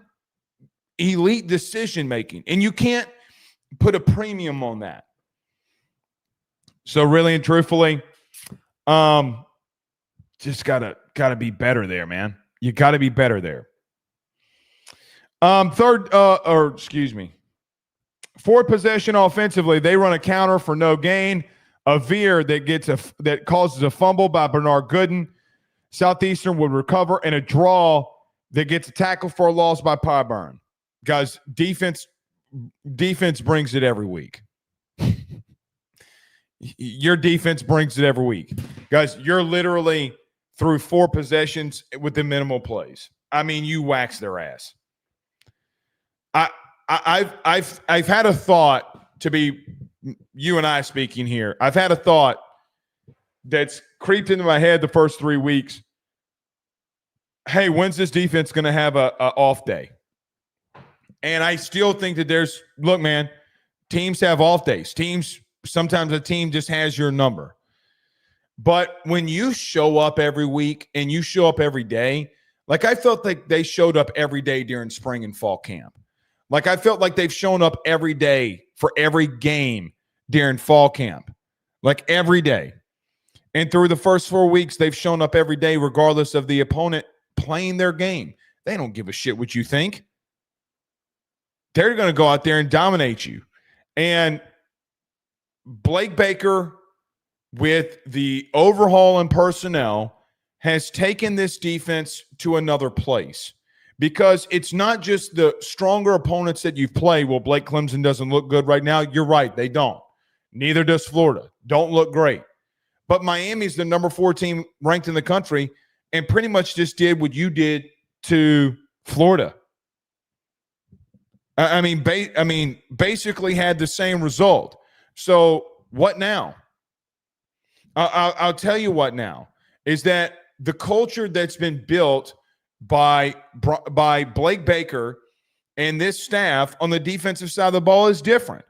elite decision making. And you can't put a premium on that. So really and truthfully, just gotta be better there, man. You gotta be better there. Fourth possession offensively, they run a counter for no gain. A veer that causes a fumble by Bernard Gooden. Southeastern would recover, and a draw that gets a tackle for a loss by Pyburn. Guys, defense brings it every week. Your defense brings it every week. Guys, you're literally through 4 possessions with the minimal plays. I mean, you wax their ass. I've had a thought, to be you and I speaking here. I've had a thought that's creeped into my head the first 3 weeks. Hey, when's this defense going to have a off day? And I still think that look, man, teams have off days. Sometimes a team just has your number. But when you show up every week and you show up every day, like I felt like they showed up every day during spring and fall camp. Like I felt like they've shown up every day for every game during fall camp. Like every day. And through the first 4 weeks, they've shown up every day regardless of the opponent playing their game. They don't give a shit what you think. They're going to go out there and dominate you. And Blake Baker, with the overhaul in personnel, has taken this defense to another place. Because it's not just the stronger opponents that you've played. Well, Blake Clemson doesn't look good right now. You're right. They don't. Neither does Florida. Don't look great. But Miami's the number 4 team ranked in the country and pretty much just did what you did to Florida. I mean, basically had the same result. So what now? I'll tell you what now is that the culture that's been built by Blake Baker and this staff on the defensive side of the ball is different.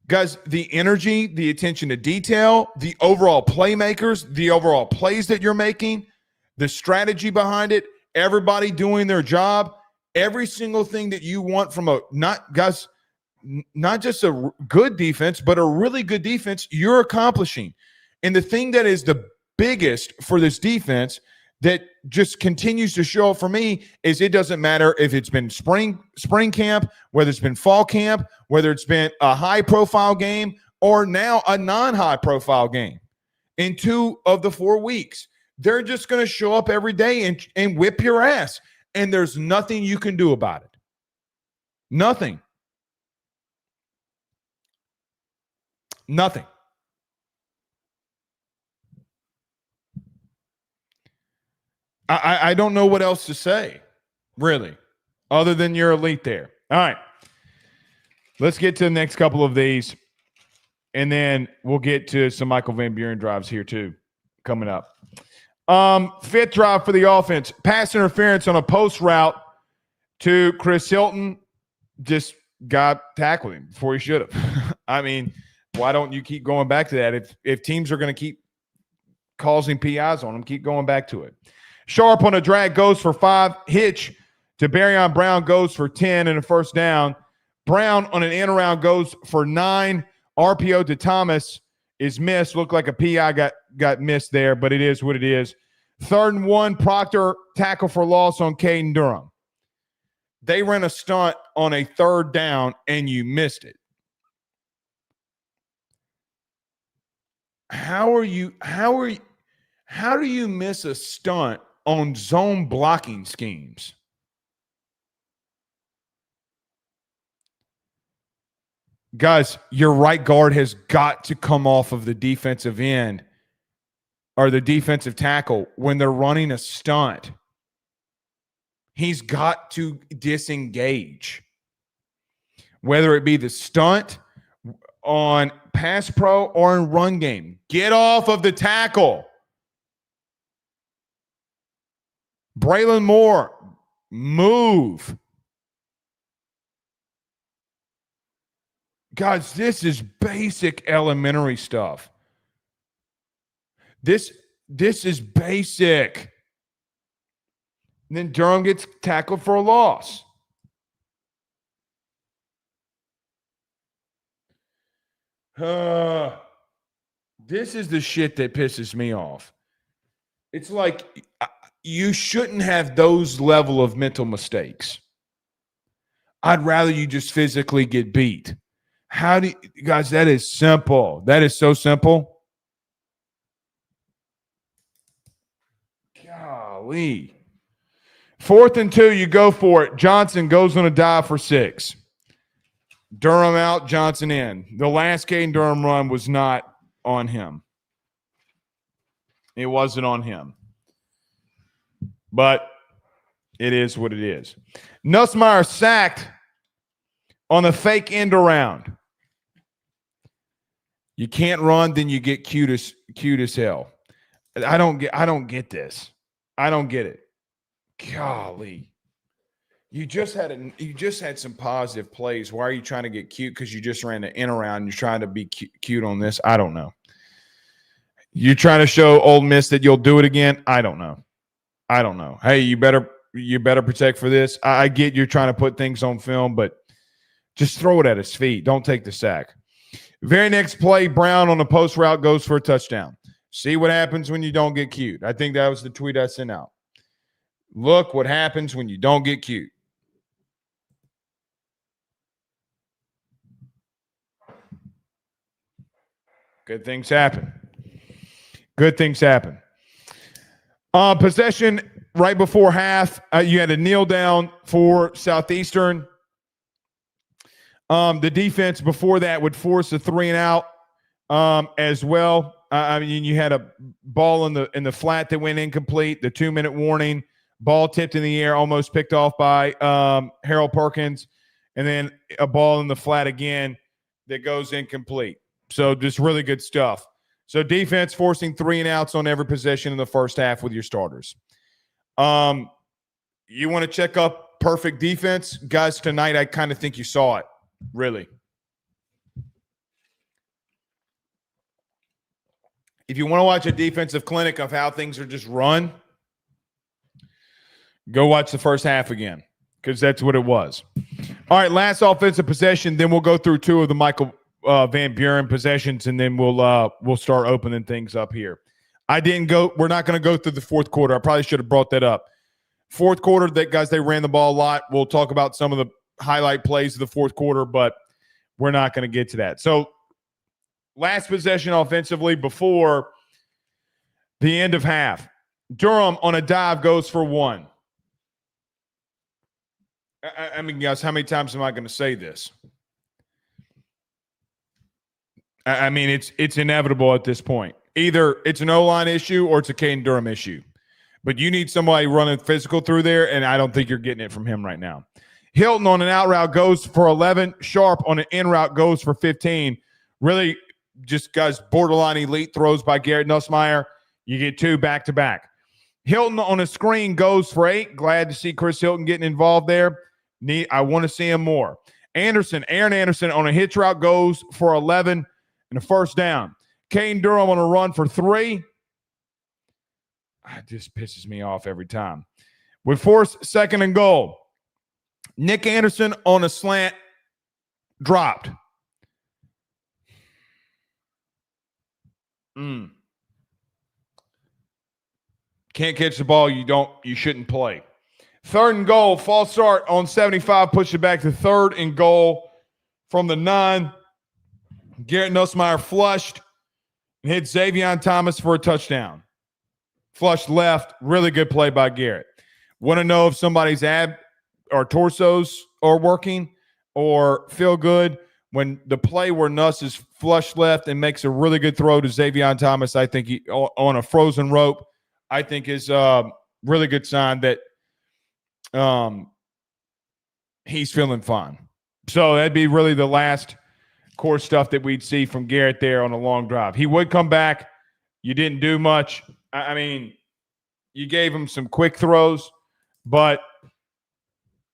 Guys, the energy, the attention to detail, the overall playmakers, the overall plays that you're making, the strategy behind it, everybody doing their job, every single thing that you want from not just a good defense, but a really good defense, you're accomplishing. And the thing that is the biggest for this defense that just continues to show up for me is it doesn't matter if it's been spring camp, whether it's been fall camp, whether it's been a high-profile game, or now a non-high-profile game. In 2 of the 4 weeks, they're just going to show up every day and whip your ass. And there's nothing you can do about it. Nothing. Nothing. I don't know what else to say, really, other than you're elite there. All right. Let's get to the next couple of these, and then we'll get to some Michael Van Buren drives here too coming up. 5th drive for the offense. Pass interference on a post route to Chris Hilton. Just got tackled him before he should have. I mean, why don't you keep going back to that? If teams are going to keep causing PIs on them, keep going back to it. Sharp on a drag goes for 5. Hitch to Barryon Brown goes for 10 and a first down. Brown on an in around goes for 9. RPO to Thomas is missed. Looked like a PI got missed there, but it is what it is. 3rd and 1, Proctor tackle for loss on Caden Durham. They ran a stunt on a 3rd down, and you missed it. How do you miss a stunt on zone blocking schemes? Guys, your right guard has got to come off of the defensive end or the defensive tackle when they're running a stunt. He's got to disengage. Whether it be the stunt on pass pro or in run game. Get off of the tackle. Braylon Moore, move. Guys, this is basic elementary stuff. This is basic. And then Durham gets tackled for a loss. This is the shit that pisses me off. It's like you shouldn't have those level of mental mistakes. I'd rather you just physically get beat. How do you guys? That is simple. That is so simple. Golly. 4th and 2, you go for it. Johnson goes on a dive for 6. Durham out, Johnson in. The last Caden Durham run was not on him. It wasn't on him. But it is what it is. Nussmeier sacked on the fake end around. You can't run, then you get cute as hell. I don't get this. I don't get it. Golly. You just had some positive plays. Why are you trying to get cute? Because you just ran the in around and you're trying to be cute on this. I don't know. You're trying to show Ole Miss that you'll do it again. I don't know. Hey, you better protect for this. I get you're trying to put things on film, but just throw it at his feet. Don't take the sack. Very next play, Brown on the post route goes for a touchdown. See what happens when you don't get cute. I think that was the tweet I sent out. Look what happens when you don't get cute. Good things happen. Good things happen. Possession right before half, you had a kneel down for Southeastern. The defense before that would force a 3 and out as well. I mean, you had a ball in the flat that went incomplete. The 2-minute warning, ball tipped in the air, almost picked off by Harold Perkins, and then a ball in the flat again that goes incomplete. So just really good stuff. So defense forcing 3 and outs on every possession in the first half with your starters. You want to check up perfect defense? Guys, tonight I kind of think you saw it, really. If you want to watch a defensive clinic of how things are just run, go watch the first half again because that's what it was. All right, last offensive possession, then we'll go through 2 of the Michael Van Buren possessions, and then we'll start opening things up here. We're not going to go through the fourth quarter. I probably should have brought that up. Fourth quarter, they ran the ball a lot. We'll talk about some of the highlight plays of the fourth quarter, but we're not going to get to that. So last possession offensively before the end of half. Durham on a dive goes for 1. I mean, guys, how many times am I going to say this? I mean, it's inevitable at this point. Either it's an O-line issue or it's a Caden Durham issue. But you need somebody running physical through there, and I don't think you're getting it from him right now. Hilton on an out route goes for 11. Sharp on an in route goes for 15. Really just, guys, borderline elite throws by Garrett Nussmeier. You get 2 back-to-back. Hilton on a screen goes for 8. Glad to see Chris Hilton getting involved there. I want to see him more. Aaron Anderson on a hitch route goes for 11 and a first down. Caden Durham on a run for 3. It just pisses me off every time. With 2nd and goal. Nick Anderson on a slant dropped. Can't catch the ball, you shouldn't play. 3rd and goal, false start on 75, push it back to 3rd and goal from the 9. Garrett Nussmeier flushed and hit Xavier Thomas for a touchdown. Flushed left, really good play by Garrett. Want to know if somebody's ab or torsos are working or feel good? When the play where Nuss is flushed left and makes a really good throw to Xavier Thomas, I think on a frozen rope, I think is a really good sign that he's feeling fine. So that'd be really the last core stuff that we'd see from Garrett there on a long drive. He would come back. You didn't do much. I mean, you gave him some quick throws, but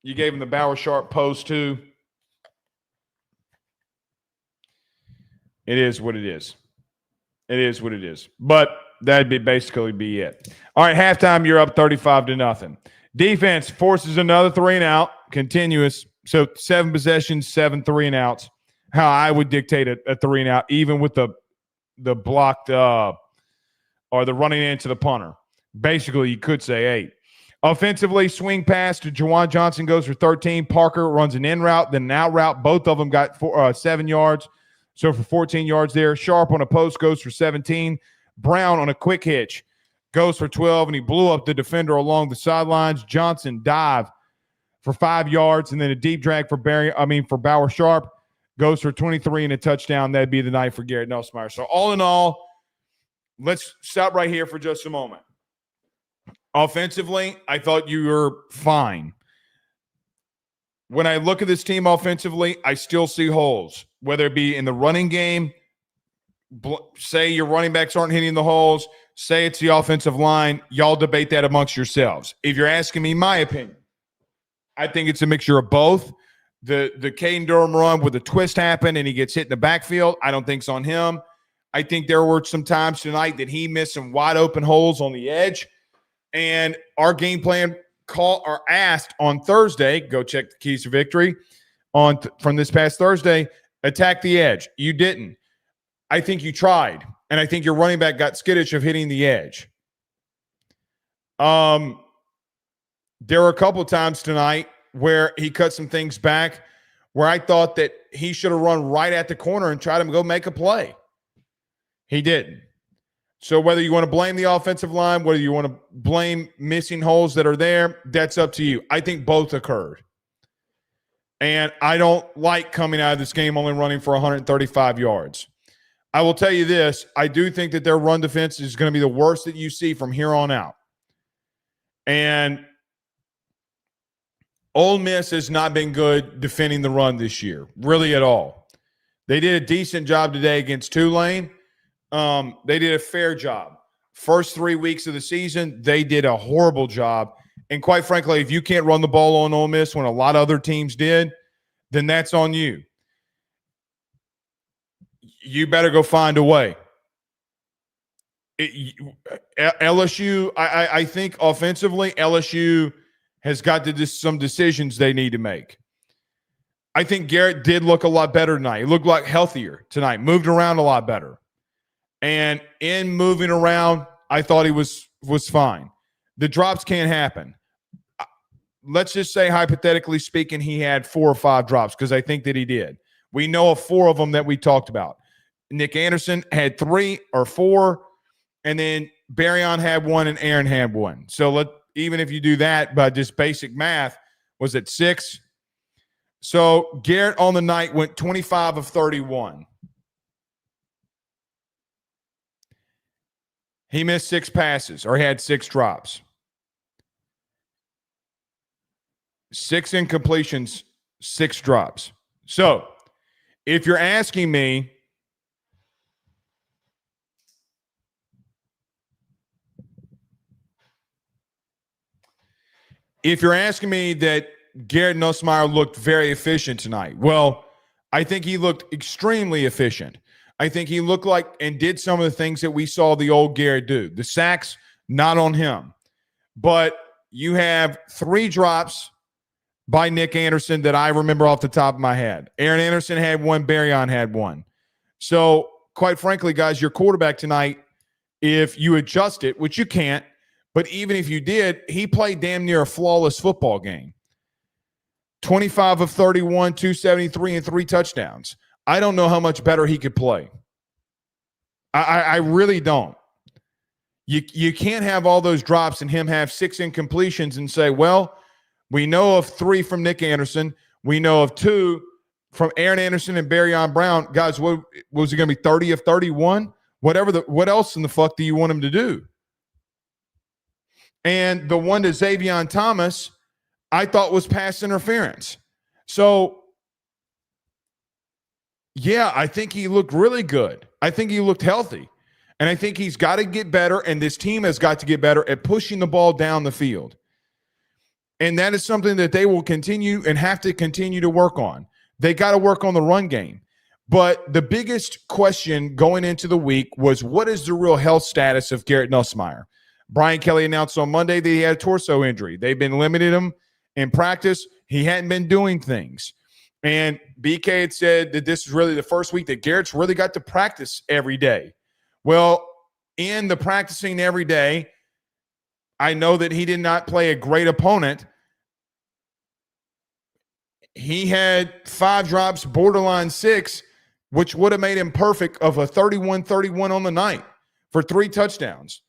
you gave him the Bauer Sharp post too. It is what it is. It is what it is. But that'd basically be it. All right, halftime, you're up 35-0. Defense forces another 3 and out, continuous. So 7 possessions, 7 3 and outs. How I would dictate a 3 and out, even with the blocked or the running into the punter. Basically, you could say 8. Offensively, swing pass to Juwan Johnson goes for 13. Parker runs an in route, then an out route. Both of them got 7 yards. So for 14 yards there. Sharp on a post goes for 17. Brown on a quick hitch goes for 12, and he blew up the defender along the sidelines. Johnson dive for 5 yards, and then a deep drag for Bauer Sharp goes for 23 and a touchdown. That'd be the night for Garrett Nussmeier. So all in all, let's stop right here for just a moment. Offensively, I thought you were fine. When I look at this team offensively, I still see holes, whether it be in the running game, say your running backs aren't hitting the holes, say it's the offensive line. Y'all debate that amongst yourselves. If you're asking me my opinion, I think it's a mixture of both. The Caden Durham run where the twist happened and he gets hit in the backfield, I don't think it's on him. I think there were some times tonight that he missed some wide open holes on the edge. And our game plan asked on Thursday, go check the keys to victory from this past Thursday, attack the edge. You didn't. I think you tried, and I think your running back got skittish of hitting the edge. There were a couple of times tonight where he cut some things back where I thought that he should have run right at the corner and tried to go make a play. He didn't. So whether you want to blame the offensive line, whether you want to blame missing holes that are there, that's up to you. I think both occurred. And I don't like coming out of this game only running for 135 yards. I will tell you this. I do think that their run defense is going to be the worst that you see from here on out. And Ole Miss has not been good defending the run this year, really at all. They did a decent job today against Tulane. They did a fair job. First 3 weeks of the season, they did a horrible job. And quite frankly, if you can't run the ball on Ole Miss when a lot of other teams did, then that's on you. You better go find a way. LSU, I think offensively, LSU has got some decisions they need to make. I think Garrett did look a lot better tonight. He looked like healthier tonight, moved around a lot better. And in moving around, I thought he was fine. The drops can't happen. Let's just say, hypothetically speaking, he had 4 or 5 drops because I think that he did. We know of 4 of them that we talked about. Nick Anderson had 3 or 4, and then Barryon had 1 and Aaron had 1. So even if you do that by just basic math, was it 6? So Garrett on the night went 25 of 31. He missed 6 passes, or he had 6 drops. 6 incompletions, 6 drops. So, if you're asking me, that Garrett Nussmeier looked very efficient tonight, well, I think he looked extremely efficient. I think he looked like and did some of the things that we saw the old Garrett do. The sacks, not on him. But you have 3 drops by Nick Anderson that I remember off the top of my head. Aaron Anderson had 1. Barryon had 1. So, quite frankly, guys, your quarterback tonight, if you adjust it, which you can't, but even if you did, he played damn near a flawless football game. 25 of 31, 273, and 3 touchdowns. I don't know how much better he could play. I really don't. You can't have all those drops and him have 6 incompletions and say, well, we know of 3 from Nick Anderson. We know of 2 from Aaron Anderson and Barryon Brown. Guys, what was it going to be, 30 of 31? What else in the fuck do you want him to do? And the one to Xavion Thomas, I thought was pass interference. So, yeah, I think he looked really good. I think he looked healthy. And I think he's got to get better, and this team has got to get better at pushing the ball down the field. And that is something that they will continue and have to continue to work on. They got to work on the run game. But the biggest question going into the week was, what is the real health status of Garrett Nussmeier? Brian Kelly announced on Monday that he had a torso injury. They've been limiting him in practice. He hadn't been doing things. And BK had said that this is really the first week that Garrett's really got to practice every day. Well, in the practicing every day, I know that he did not play a great opponent. He had 5 drops, borderline 6, which would have made him perfect of a 31-31 on the night for 3 touchdowns.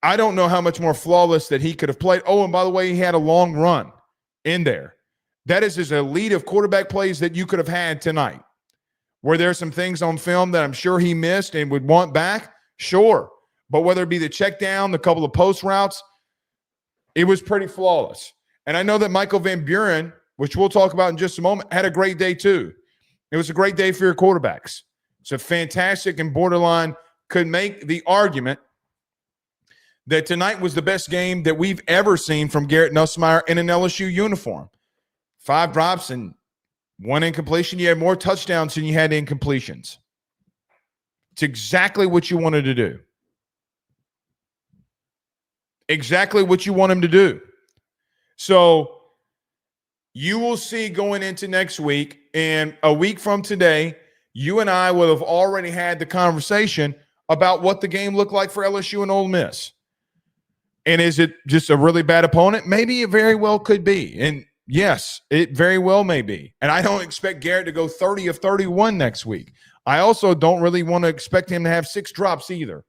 I don't know how much more flawless that he could have played. Oh, and by the way, he had a long run in there. That is as elite of quarterback plays that you could have had tonight. Were there some things on film that I'm sure he missed and would want back? Sure. But whether it be the check down, the couple of post routes, it was pretty flawless. And I know that Michael Van Buren, which we'll talk about in just a moment, had a great day too. It was a great day for your quarterbacks. It's a fantastic and borderline could make the argument that tonight was the best game that we've ever seen from Garrett Nussmeier in an LSU uniform. 5 drops and 1 incompletion. You had more touchdowns than you had incompletions. It's exactly what you wanted to do. Exactly what you want him to do. So you will see going into next week, and a week from today, you and I will have already had the conversation about what the game looked like for LSU and Ole Miss. And is it just a really bad opponent? Maybe it very well could be. And yes, it very well may be. And I don't expect Garrett to go 30 of 31 next week. I also don't really want to expect him to have 6 drops either.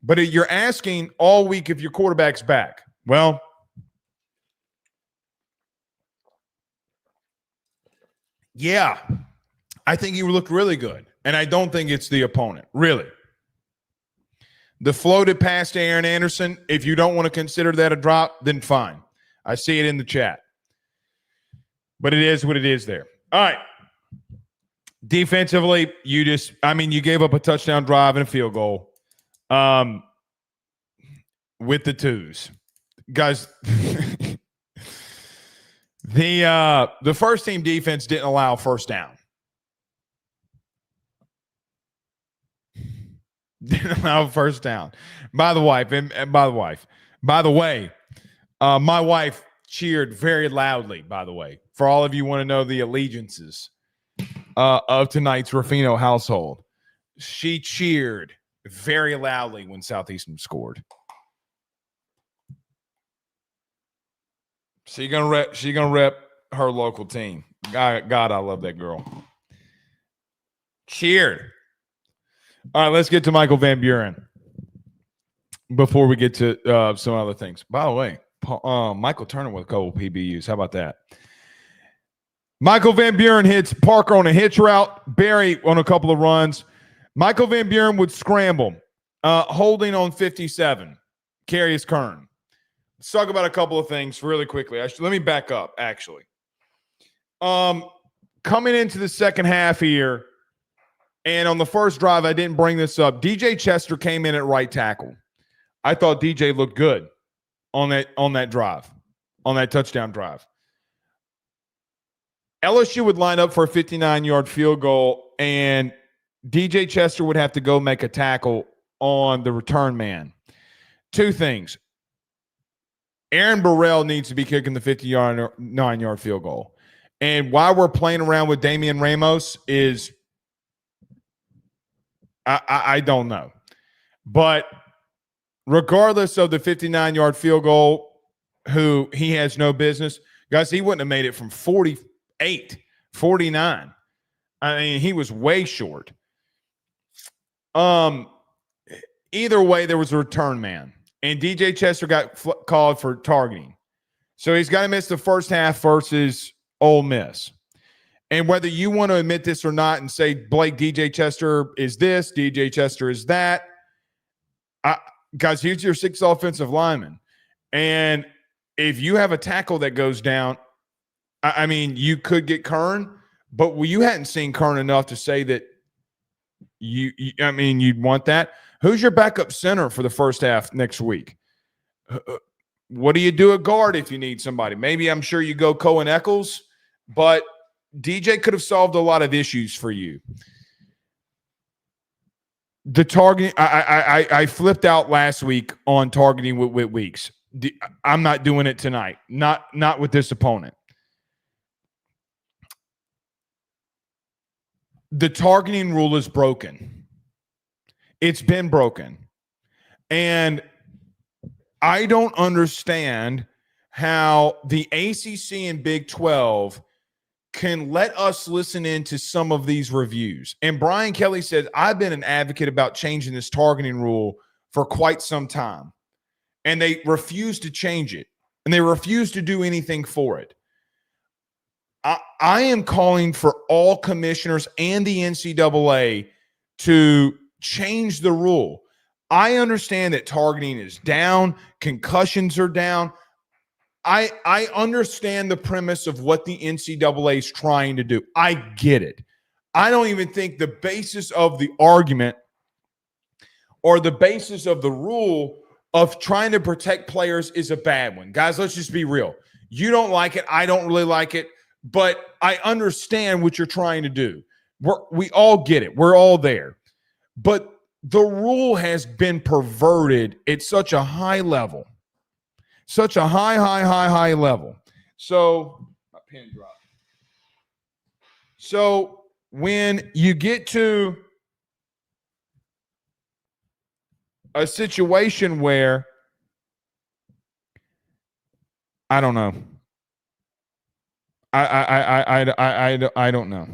But you're asking all week if your quarterback's back. Well, yeah, I think he looked really good. And I don't think it's the opponent, really. The floated pass to Aaron Anderson, if you don't want to consider that a drop, then fine. I see it in the chat. But it is what it is there. All right. Defensively, you gave up a touchdown drive and a field goal with the 2s. Guys, the first team defense didn't allow first down. Didn't allow first down. By the way, my wife cheered very loudly, by the way, for all of you want to know the allegiances of tonight's Ruffino household. She cheered very loudly when Southeastern scored. She gonna rep her local team. God, I love that girl. Cheered. All right, let's get to Michael Van Buren before we get to some other things. By the way, Michael Turner with a couple PBUs. How about that? Michael Van Buren hits Parker on a hitch route, Barry on a couple of runs. Michael Van Buren would scramble, holding on 57, Carius Kern. Let's talk about a couple of things really quickly. Let me back up, actually. Coming into the second half here, and on the first drive, I didn't bring this up. DJ Chester came in at right tackle. I thought DJ looked good on that drive, on that touchdown drive. LSU would line up for a 59-yard field goal, and DJ Chester would have to go make a tackle on the return man. 2 things. Aaron Burrell needs to be kicking the 59-yard field goal. And why we're playing around with Damian Ramos is I don't know. But regardless of the 59-yard field goal, who he has no business, guys, he wouldn't have made it from 48, 49. I mean, he was way short. Either way, there was a return man. And DJ Chester got called for targeting. So he's got to miss the first half versus Ole Miss. And whether you want to admit this or not and say, Blake, DJ Chester is this, DJ Chester is that, guys, here's your 6 offensive linemen. And if you have a tackle that goes down, I mean, you could get Kern, but you hadn't seen Kern enough to say that you'd want that. Who's your backup center for the first half next week? What do you do at guard if you need somebody? Maybe I'm sure you go Cohen Eccles, but DJ could have solved a lot of issues for you. The targeting, I flipped out last week on targeting with Weeks. I'm not doing it tonight. Not with this opponent. The targeting rule is broken. It's been broken. And I don't understand how the ACC and Big 12 can let us listen into some of these reviews. And Brian Kelly said, I've been an advocate about changing this targeting rule for quite some time. And they refuse to change it. And they refuse to do anything for it. I am calling for all commissioners and the NCAA to change the rule. I understand that targeting is down, concussions are down. I understand the premise of what the NCAA is trying to do. I get it. I don't even think the basis of the argument or the basis of the rule of trying to protect players is a bad one. Guys, let's just be real. You don't like it. I don't really like it. But I understand what you're trying to do. We all get it. We're all there. But the rule has been perverted at such a high level. Such a high level. So, my pen dropped. So, when you get to a situation where, I don't know. I don't know.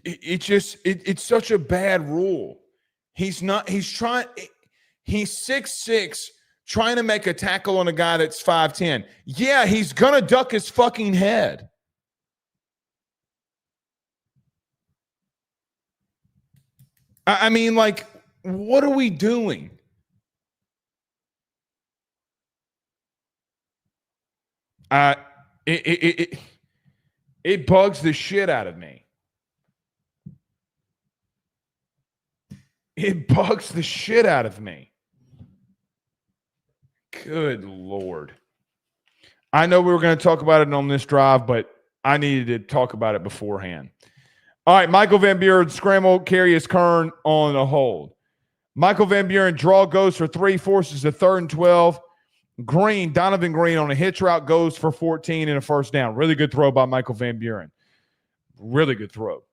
It's such a bad rule. He's 6'6", trying to make a tackle on a guy that's 5'10". Yeah, he's gonna duck his fucking head. I mean, like, what are we doing? It bugs the shit out of me. It bugs the shit out of me. Good Lord. I know we were going to talk about it on this drive, but I needed to talk about it beforehand. All right, Michael Van Buren, scramble, Carius Kern on a hold. Michael Van Buren, draw goes for 3, forces a 3rd and 12. Donovan Green on a hitch route goes for 14 and a first down. Really good throw by Michael Van Buren. Really good throw.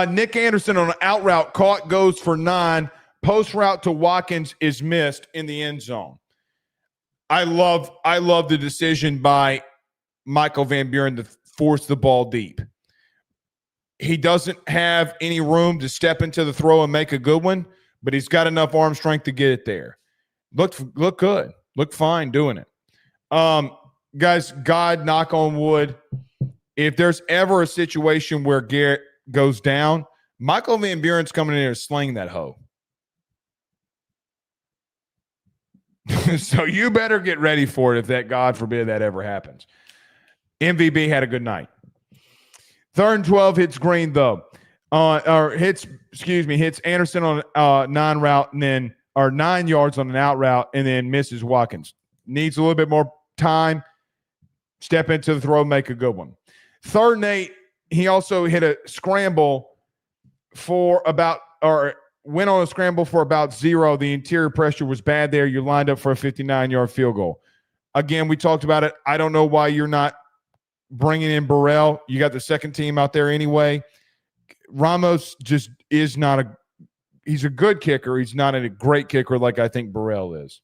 Nick Anderson on an out route caught, goes for 9. Post route to Watkins is missed in the end zone. I love the decision by Michael Van Buren to force the ball deep. He doesn't have any room to step into the throw and make a good one, but he's got enough arm strength to get it there. Look good. Look fine doing it. Guys, God, knock on wood, if there's ever a situation where Garrett goes down, Michael Van Buren's coming in here to sling that hoe. So you better get ready for it if that, God forbid, that ever happens. MVB had a good night. 3rd and 12 hits Green, though. Hits Anderson on a 9 route and then – or 9 yards on an out route and then misses Watkins. Needs a little bit more time. Step into the throw, make a good one. 3rd and 8, he also hit a scramble for about, or went on a scramble for about 0. The interior pressure was bad there. You lined up for a 59-yard field goal. Again, we talked about it. I don't know why you're not bringing in Burrell. You got the second team out there anyway. Ramos just is not a – he's a good kicker. He's not a great kicker like I think Burrell is.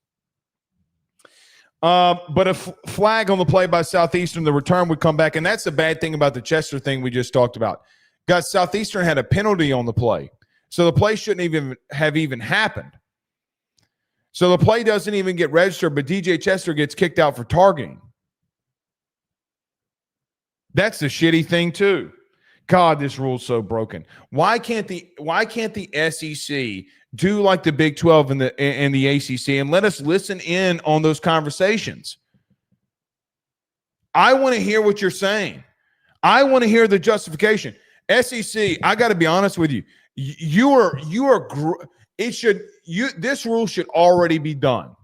But a flag on the play by Southeastern, the return would come back, and that's the bad thing about the Chester thing we just talked about. Guys, Southeastern had a penalty on the play, so the play shouldn't even have happened. So the play doesn't even get registered, but DJ Chester gets kicked out for targeting. That's the shitty thing too. God, this rule's so broken. Why can't the SEC do like the Big 12 and the ACC and let us listen in on those conversations? I want to hear what you're saying. I want to hear the justification. SEC, I got to be honest with you. This rule should already be done.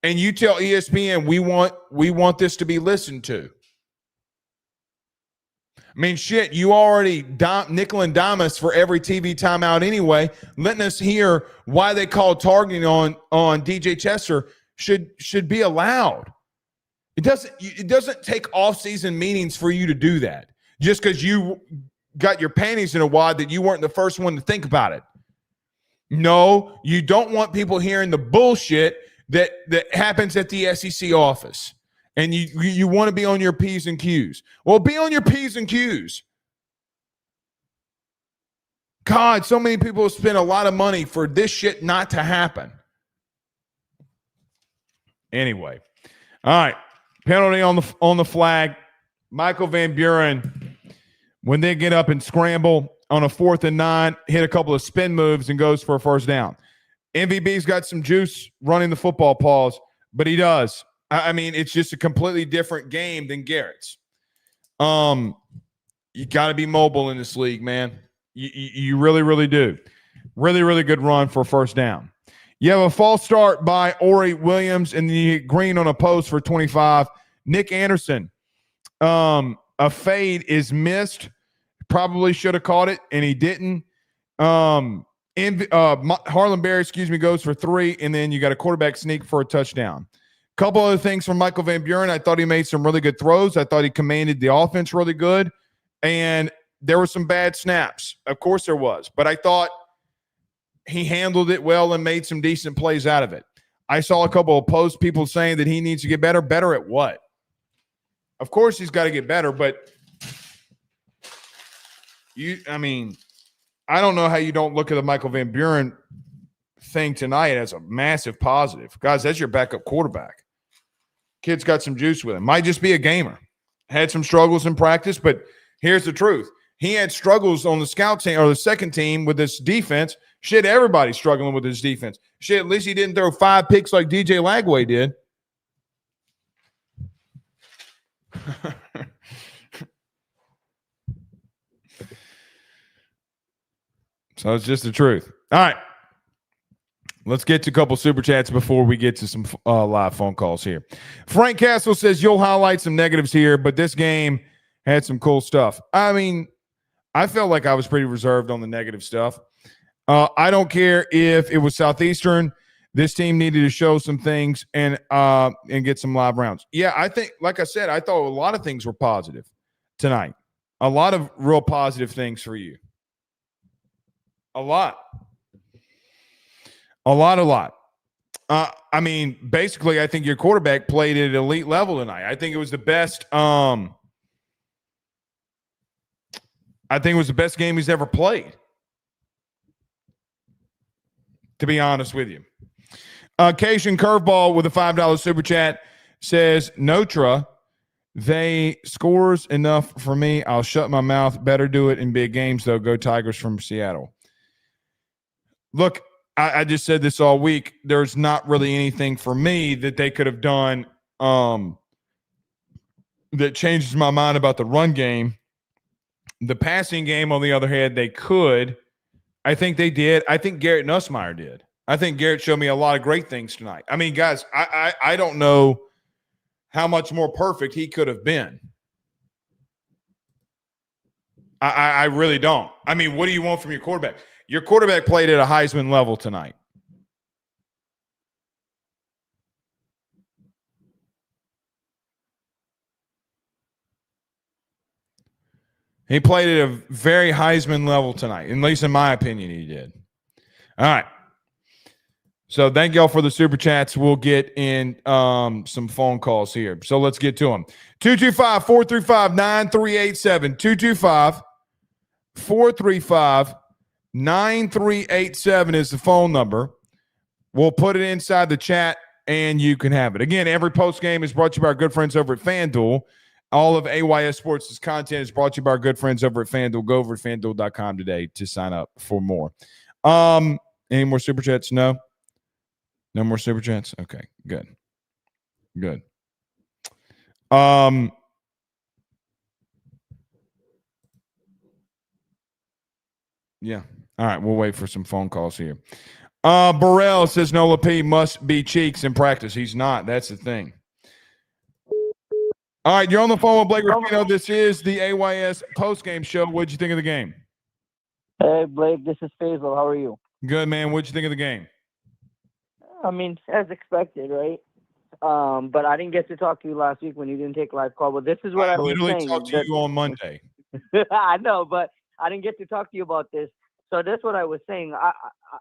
And you tell ESPN we want this to be listened to. I mean, shit, you already nickel and dime us for every TV timeout anyway, letting us hear why they call targeting on DJ Chester should be allowed. It doesn't take off-season meetings for you to do that. Just because you got your panties in a wad that you weren't the first one to think about it. No, you don't want people hearing the bullshit that happens at the SEC office. And you want to be on your P's and Q's. Well, be on your P's and Q's. God, so many people spend a lot of money for this shit not to happen. Anyway. All right. Penalty on the flag. Michael Van Buren, when they get up and scramble on a 4th and 9, hit a couple of spin moves and goes for a first down. MVB's got some juice running the football, pause, but he does. I mean, it's just a completely different game than Garrett's. You got to be mobile in this league, man. You really, really do. Really, really good run for a first down. You have a false start by Ori Williams, and you hit Green on a post for 25. Nick Anderson, a fade is missed. Probably should have caught it, and he didn't. Harlan Berry, goes for 3, and then you got a quarterback sneak for a touchdown. Couple other things from Michael Van Buren. I thought he made some really good throws. I thought he commanded the offense really good, and there were some bad snaps. Of course there was, but I thought he handled it well and made some decent plays out of it. I saw a couple of posts, people saying that he needs to get better. Better at what? Of course he's got to get better, but I don't know how you don't look at the Michael Van Buren thing tonight as a massive positive. Guys, that's your backup quarterback. Kid's got some juice with him. Might just be a gamer. Had some struggles in practice, but here's the truth. He had struggles on the scout team or the second team with this defense. Shit, everybody's struggling with this defense. Shit, at least he didn't throw 5 picks like DJ Lagway did. So it's just the truth. All right. Let's get to a couple super chats before we get to some live phone calls here. Frank Castle says you'll highlight some negatives here, but this game had some cool stuff. I mean, I felt like I was pretty reserved on the negative stuff. I don't care if it was Southeastern. This team needed to show some things and get some live rounds. Yeah, I think, like I said, I thought a lot of things were positive tonight. A lot of real positive things for you. A lot. I mean, basically, I think your quarterback played at an elite level tonight. I think it was the best. I think it was the best game he's ever played. To be honest with you, Cation Curveball with a $5 super chat says Notra. They scores enough for me. I'll shut my mouth. Better do it in big games though. Go Tigers from Seattle. Look. I just said this all week. There's not really anything for me that they could have done that changes my mind about the run game. The passing game, on the other hand, they could. I think they did. I think Garrett Nussmeier did. I think Garrett showed me a lot of great things tonight. I mean, guys, I don't know how much more perfect he could have been. I really don't. I mean, what do you want from your quarterback? Your quarterback played at a Heisman level tonight. He played at a very Heisman level tonight, at least in my opinion, he did. All right. So thank y'all for the super chats. We'll get in some phone calls here. So let's get to them. 225-435-9387. 225-435-9387 is the phone number. We'll put it inside the chat, and you can have it. Again, every post game is brought to you by our good friends over at FanDuel. All of AYSSports' content is brought to you by our good friends over at FanDuel. Go over to FanDuel.com today to sign up for more. Any more super chats? No? No more super chats? Okay, good. Good. Yeah. All right, we'll wait for some phone calls here. Burrell says Nola P must be cheeks in practice. He's not. That's the thing. All right, you're on the phone with Blake Rufino. This is the AYS postgame show. What'd you think of the game? Hey, Blake, this is Faisal. How are you? Good, man. What'd you think of the game? I mean, as expected, right? But I didn't get to talk to you last week when you didn't take live call. But this is what I was saying. I literally talked to you on Monday. I know, but I didn't get to talk to you about this. So that's what I was saying.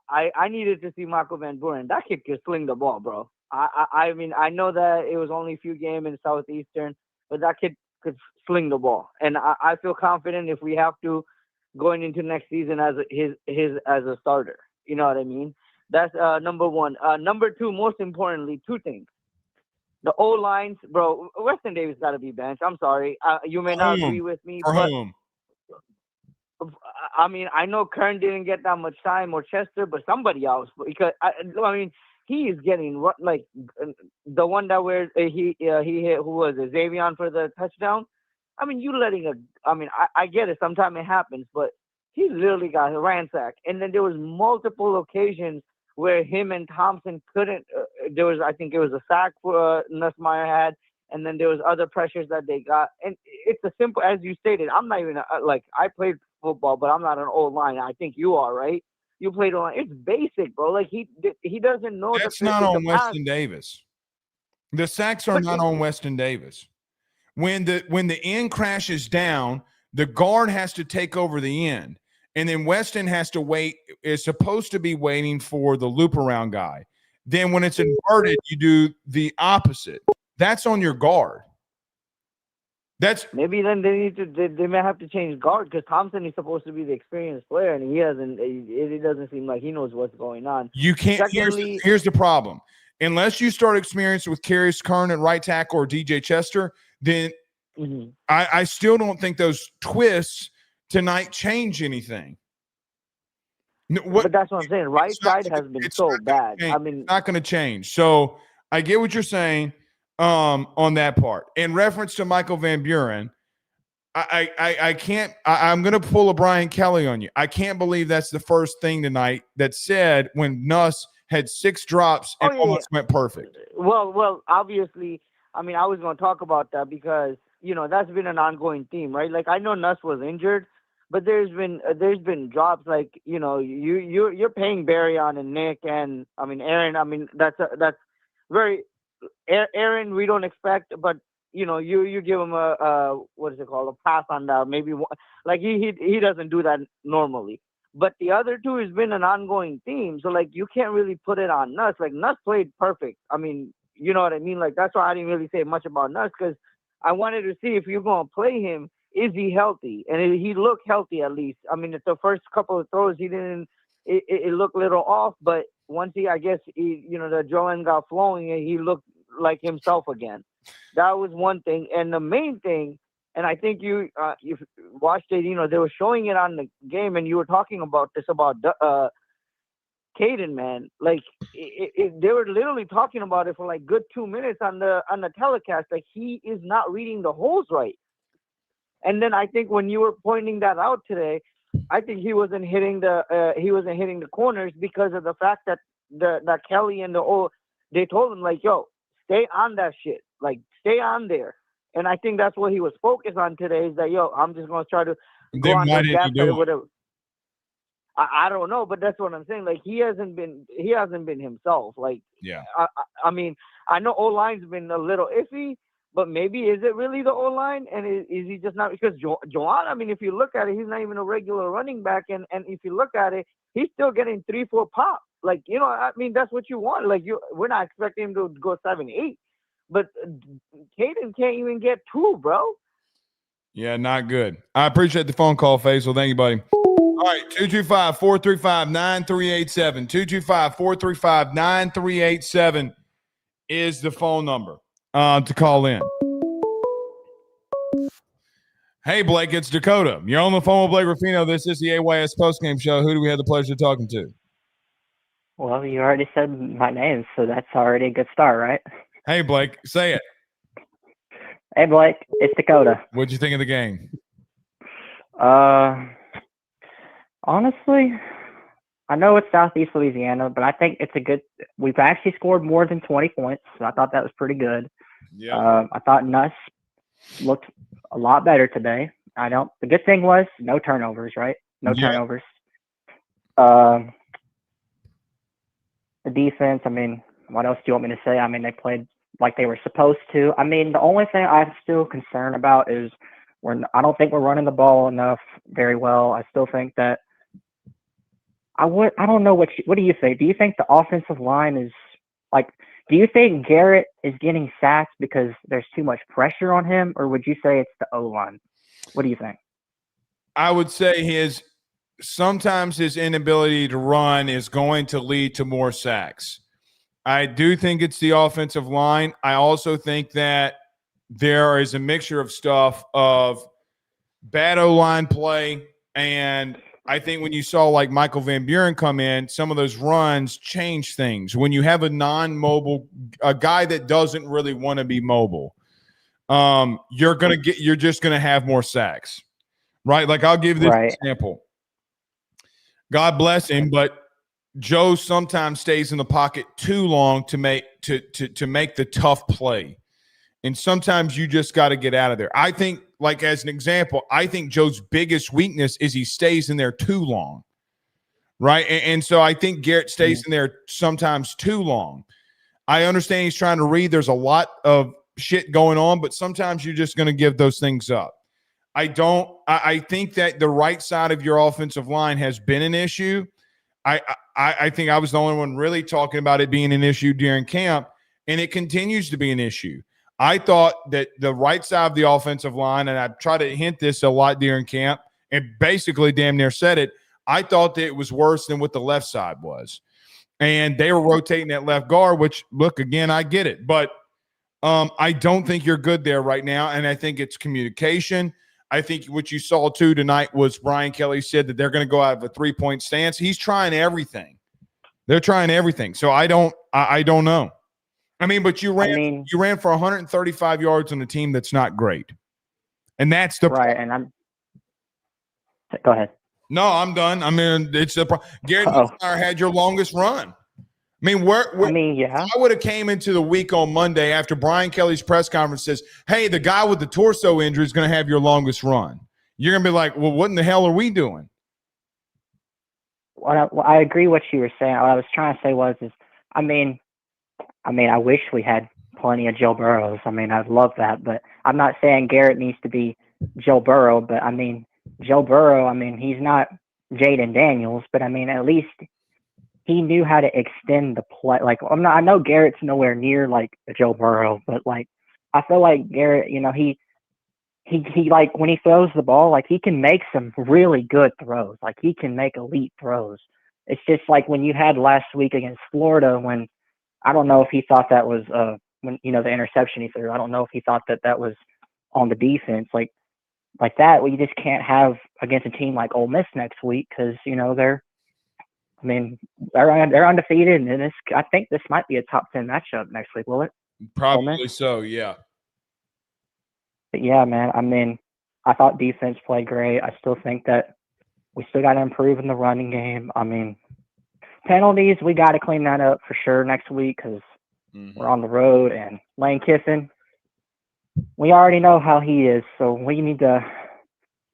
I needed to see Marco Van Buren. That kid could sling the ball, bro. I mean, I know that it was only a few games in Southeastern, but that kid could sling the ball. And I feel confident if we have to going into next season as his as a starter. You know what I mean? That's number one. Number two, most importantly, two things. The O-lines, bro, Weston Davis got to be benched. I'm sorry. You may not agree with me, For but whom? I mean, I know Kern didn't get that much time or Chester, but somebody else. Because, I mean, he is getting, like, the one that wears, he hit, who was it, Xavier for the touchdown? I mean, you letting I get it. Sometimes it happens, but he literally got ransacked. And then there was multiple occasions where him and Thompson couldn't. There was, I think it was a sack for Nussmeier had, and then there was other pressures that they got. And it's a simple, as you stated. I'm not even I played football, but I'm not an old line. I think you are, right? You played on. It's basic, bro. Like he doesn't know. That's not on Weston Davis. The sacks are not on Weston Davis. When the end crashes down, the guard has to take over the end. And then Weston has to wait, is supposed to be waiting for the loop around guy. Then when it's inverted, you do the opposite. That's on your guard. That's maybe then they may have to change guard because Thompson is supposed to be the experienced player and he hasn't. It doesn't seem like he knows what's going on. You can't. Secondly, here's the problem. Unless you start experiencing with Karius Kern at right tackle or DJ Chester, then I still don't think those twists tonight change anything. But that's what I'm saying. Right side has been so bad. I mean, it's not going to change. So I get what you're saying on that part. In reference to Michael Van Buren, I can't. I'm going to pull a Brian Kelly on you. I can't believe that's the first thing tonight that said when Nuss had 6 drops and almost went perfect. Well, obviously, I mean, I was going to talk about that because that's been an ongoing theme, right? Like I know Nuss was injured, but there's been drops. Like you're paying Barryon and Nick and I mean Aaron. I mean that's very Aaron. We don't expect, but you give him a what is it called, a pass on that. Maybe like he doesn't do that normally. But the other two has been an ongoing theme. So like you can't really put it on Nuss. Like Nuss played perfect. I mean, you know what I mean? Like that's why I didn't really say much about Nuss because I wanted to see if you're going to play him, is he healthy? And he looked healthy at least. I mean, at the first couple of throws, he didn't. It looked a little off, but once the adrenaline got flowing, and he looked like himself again. That was one thing. And the main thing, and I think you've watched it. They were showing it on the game, and you were talking about this about Caden, man. Like they were literally talking about it for like good 2 minutes on the telecast. Like he is not reading the holes right. And then I think when you were pointing that out today, I think he wasn't hitting the corners because of the fact that that Kelly and they told him like, yo, stay on that shit, like stay on there. And I think that's what he was focused on today. Is that, yo, I'm just gonna try to go on the gap or whatever. I don't know, but that's what I'm saying. Like he hasn't been himself. Like yeah. I mean, I know O-line's been a little iffy, but maybe is it really the O-line? And is he just not? Because Joanne, I mean, if you look at it, he's not even a regular running back. And if you look at it, he's still getting 3-4 pops. Like, I mean, that's what you want. Like we're not expecting him to go 7-8. But Caden can't even get 2, bro. Yeah, not good. I appreciate the phone call, Faisal. Thank you, buddy. All right, 225-435-9387. 225-435-9387 is the phone number to call in. Hey, Blake, it's Dakota. You're on the phone with Blake Ruffino. This is the AYS Postgame Show. Who do we have the pleasure of talking to? Well, you already said my name, so that's already a good start, right? Hey, Blake, say it. Hey, Blake, it's Dakota. What'd you think of the game? Honestly, I know it's Southeast Louisiana, but I think it's we've actually scored more than 20 points, so I thought that was pretty good. Yeah. I thought Nuss looked a lot better today. The good thing was no turnovers, right? No turnovers. The defense, I mean, what else do you want me to say? I mean, they played like they were supposed to. I mean, the only thing I'm still concerned about is I don't think we're running the ball enough very well. I still think that I don't know what do you think? Do you think the offensive line is like? Do you think Garrett is getting sacked because there's too much pressure on him, or would you say it's the O-line? What do you think? I would say sometimes his inability to run is going to lead to more sacks. I do think it's the offensive line. I also think that there is a mixture of stuff of bad O-line play, and I think when you saw like Michael Van Buren come in, some of those runs change things. When you have a non-mobile, a guy that doesn't really want to be mobile, you're just gonna have more sacks, right? Like I'll give this example. God bless him, but Joe sometimes stays in the pocket too long to make the tough play. And sometimes you just got to get out of there. I think, like as an example, I think Joe's biggest weakness is he stays in there too long, right? And so I think Garrett stays in there sometimes too long. I understand he's trying to read. There's a lot of shit going on, but sometimes you're just going to give those things up. I think that the right side of your offensive line has been an issue. I think I was the only one really talking about it being an issue during camp, and it continues to be an issue. I thought that the right side of the offensive line, and I tried to hint this a lot during camp, and basically damn near said it, I thought that it was worse than what the left side was. And they were rotating that left guard, which, look, again, I get it. But I don't think you're good there right now, and I think it's communication. I think what you saw, too, tonight was Brian Kelly said that they're going to go out of a three-point stance. He's trying everything. They're trying everything. So I don't know. I mean, but you ran for 135 yards on a team that's not great. And that's the right. And go ahead. No, I'm done. I mean, it's the Garrett Nussmeier had your longest run. I mean, I would have came into the week on Monday after Brian Kelly's press conference says, hey, the guy with the torso injury is going to have your longest run. You're going to be like, well, what in the hell are we doing? Well, I agree what you were saying. What I was trying to say was, I wish we had plenty of Joe Burrows. I mean, I'd love that, but I'm not saying Garrett needs to be Joe Burrow, but I mean, Joe Burrow, I mean, he's not Jaden Daniels, but I mean, at least he knew how to extend the play. Like, I know Garrett's nowhere near like Joe Burrow, but like, I feel like Garrett, you know, he like when he throws the ball, like he can make some really good throws. Like he can make elite throws. It's just like when you had last week against Florida, when I don't know if he thought that was when, you know, the interception he threw. I don't know if he thought that was on the defense. Like that, we just can't have against a team like Ole Miss next week because, you know, they're undefeated, and I think this might be a top 10 matchup next week, will it? Probably so, yeah. But yeah, man, I mean, I thought defense played great. I still think that we still got to improve in the running game. I mean, penalties, we got to clean that up for sure next week because we're on the road. And Lane Kiffin, we already know how he is, so we need to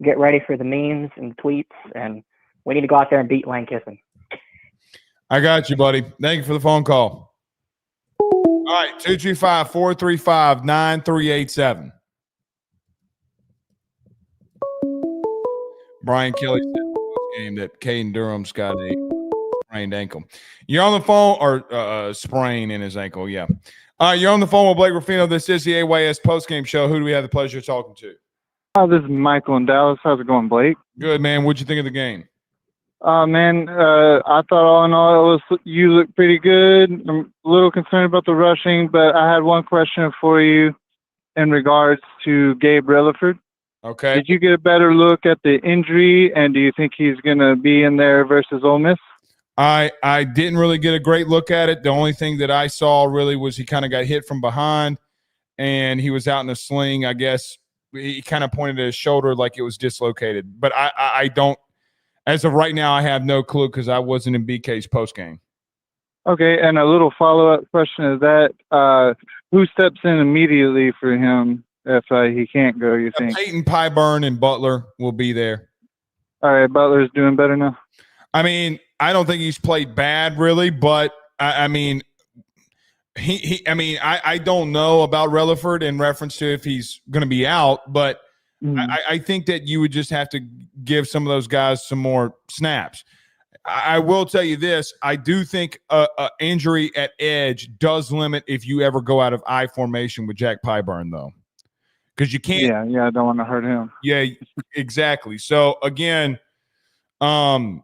get ready for the memes and tweets, and we need to go out there and beat Lane Kiffin. I got you, buddy. Thank you for the phone call. All right, 225-435-9387. Brian Kelly said in the game that Caden Durham's got a sprained ankle. You're on the phone, or sprain in his ankle, yeah. You're on the phone with Blake Ruffino. This is the AYS Postgame Show. Who do we have the pleasure of talking to? This is Michael in Dallas. How's it going, Blake? Good, man. What'd you think of the game? Man, I thought all in all, you look pretty good. I'm a little concerned about the rushing, but I had one question for you in regards to Gabe Relaford. Okay. Did you get a better look at the injury, and do you think he's going to be in there versus Ole Miss? I didn't really get a great look at it. The only thing that I saw really was he kind of got hit from behind, and he was out in a sling. I guess he kind of pointed at his shoulder like it was dislocated. But I don't – as of right now, I have no clue because I wasn't in BK's postgame. Okay, and a little follow-up question is that who steps in immediately for him if he can't go, you think? Peyton, Pyburn, and Butler will be there. All right, Butler's doing better now? I mean, I don't think he's played bad really, but I mean, I don't know about Relaford in reference to if he's going to be out, but I think that you would just have to give some of those guys some more snaps. I will tell you this. I do think a injury at edge does limit if you ever go out of I formation with Jack Pyburn, though. Because you can't. Yeah, I don't want to hurt him. Yeah, exactly. So, again, I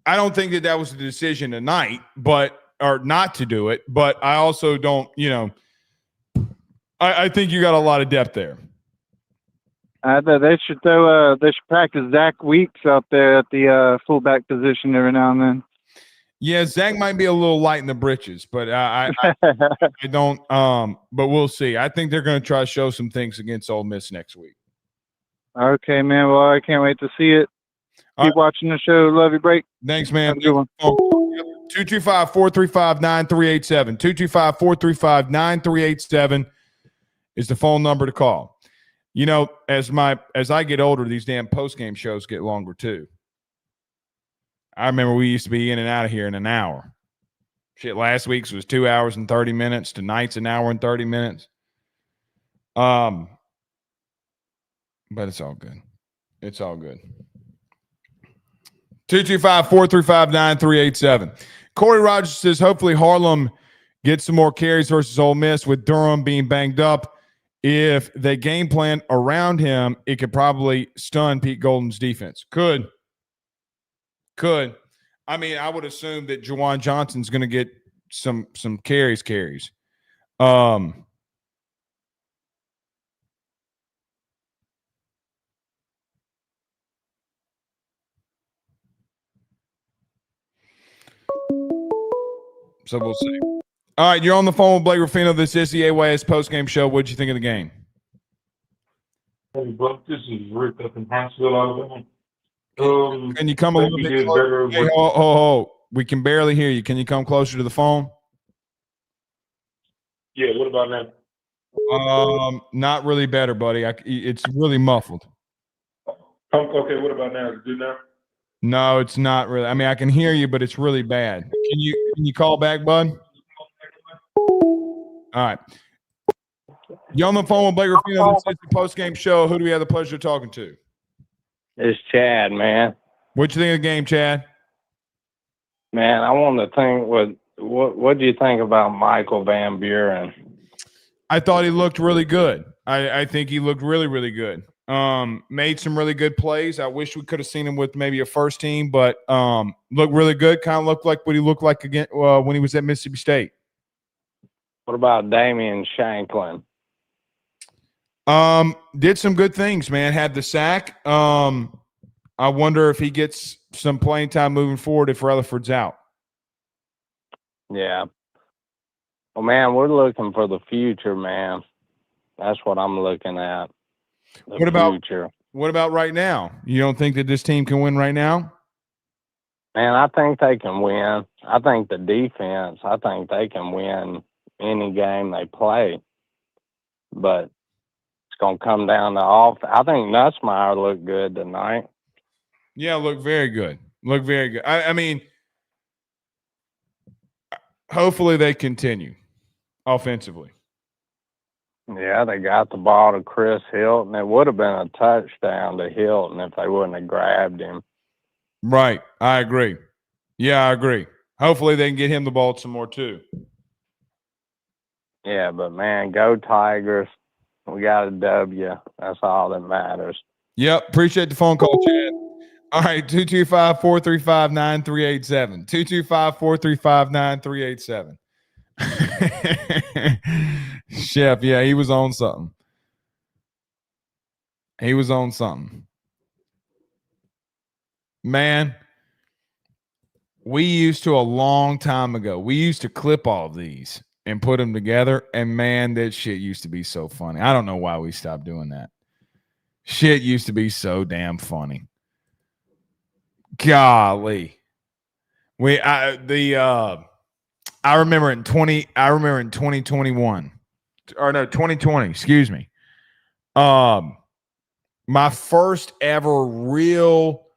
don't think that was the decision tonight, or not to do it. But I also don't, I think you got a lot of depth there. They should practice Zach Weeks out there at the fullback position every now and then. Yeah, Zach might be a little light in the britches, but I don't. But we'll see. I think they're going to try to show some things against Ole Miss next week. Okay, man. Well, I can't wait to see it. Keep watching the show. Love you, Break. Thanks, man. Have a good one. 225-435-9387. 225-435-9387 is the phone number to call. As I get older, these damn postgame shows get longer too. I remember we used to be in and out of here in an hour. Shit, last week's was 2 hours and 30 minutes. Tonight's an hour and 30 minutes. But it's all good. It's all good. 225-435-9387. Corey Rogers says, hopefully Harlem gets some more carries versus Ole Miss with Durham being banged up. If they game plan around him, it could probably stun Pete Golden's defense. Could. I mean, I would assume that Juwan Johnson's going to get some carries. So we'll see. All right, you're on the phone with Blake Ruffino. This is the AYS postgame show. What did you think of the game? Hey, bro, this is Rick up in Huntsville, Alabama. Can you come a little bit closer? Hey, ho. We can barely hear you. Can you come closer to the phone? Yeah, what about now? Not really better, buddy. It's really muffled. Okay, what about now? Is it good now? No, it's not really. I mean, I can hear you, but it's really bad. Can you call back, bud? All right. You on the phone with Blake Ruffino. This is the post-game show. Who do we have the pleasure of talking to? It's Chad, man. What you think of the game, Chad? Man, I want to think what do you think about Michael Van Buren? I thought he looked really good. I think he looked really, really good. Made some really good plays. I wish we could have seen him with maybe a first team, but looked really good. Kind of looked like what he looked like again when he was at Mississippi State. What about Damian Shanklin? Did some good things, man. Had the sack. I wonder if he gets some playing time moving forward if Rutherford's out. Yeah. Well, man, we're looking for the future, man. That's what I'm looking at. What about right now? You don't think that this team can win right now? Man, I think they can win. I think the defense, I think they can win any game they play. But it's going to come down to I think Nussmeier looked good tonight. Yeah, looked very good. I mean, hopefully they continue offensively. Yeah, they got the ball to Chris Hilton. It would have been a touchdown to Hilton if they wouldn't have grabbed him. Right. I agree. Yeah, I agree. Hopefully they can get him the ball some more too. Yeah, but, man, go Tigers. We got a W. That's all that matters. Yep. Appreciate the phone call, Chad. All right, 225-435-9387. 225-435-9387. Chef, yeah, he was on something. Man, we used to a long time ago. We used to clip all of these and put them together, and man, that shit used to be so funny. I don't know why we stopped doing that. Shit used to be so damn funny. Golly. I remember in 2021. Or no, 2020, excuse me. My first ever real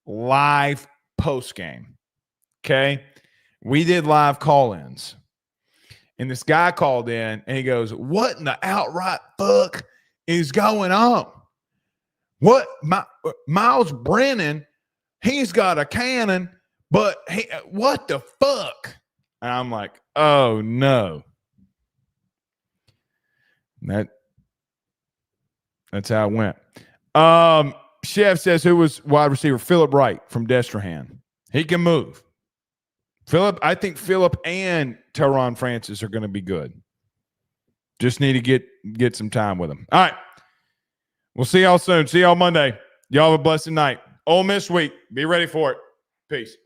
live post game. Okay. We did live call-ins. And this guy called in and he goes, "What in the outright fuck is going on? What Miles Brennan, he's got a cannon, But hey, what the fuck? And I'm like, oh no. That's how it went. Chef says, who was wide receiver? Phillip Wright from Destrehan. He can move. I think Phillip and Teron Francis are going to be good. Just need to get some time with them. All right. We'll see y'all soon. See y'all Monday. Y'all have a blessed night. Ole Miss week. Be ready for it. Peace.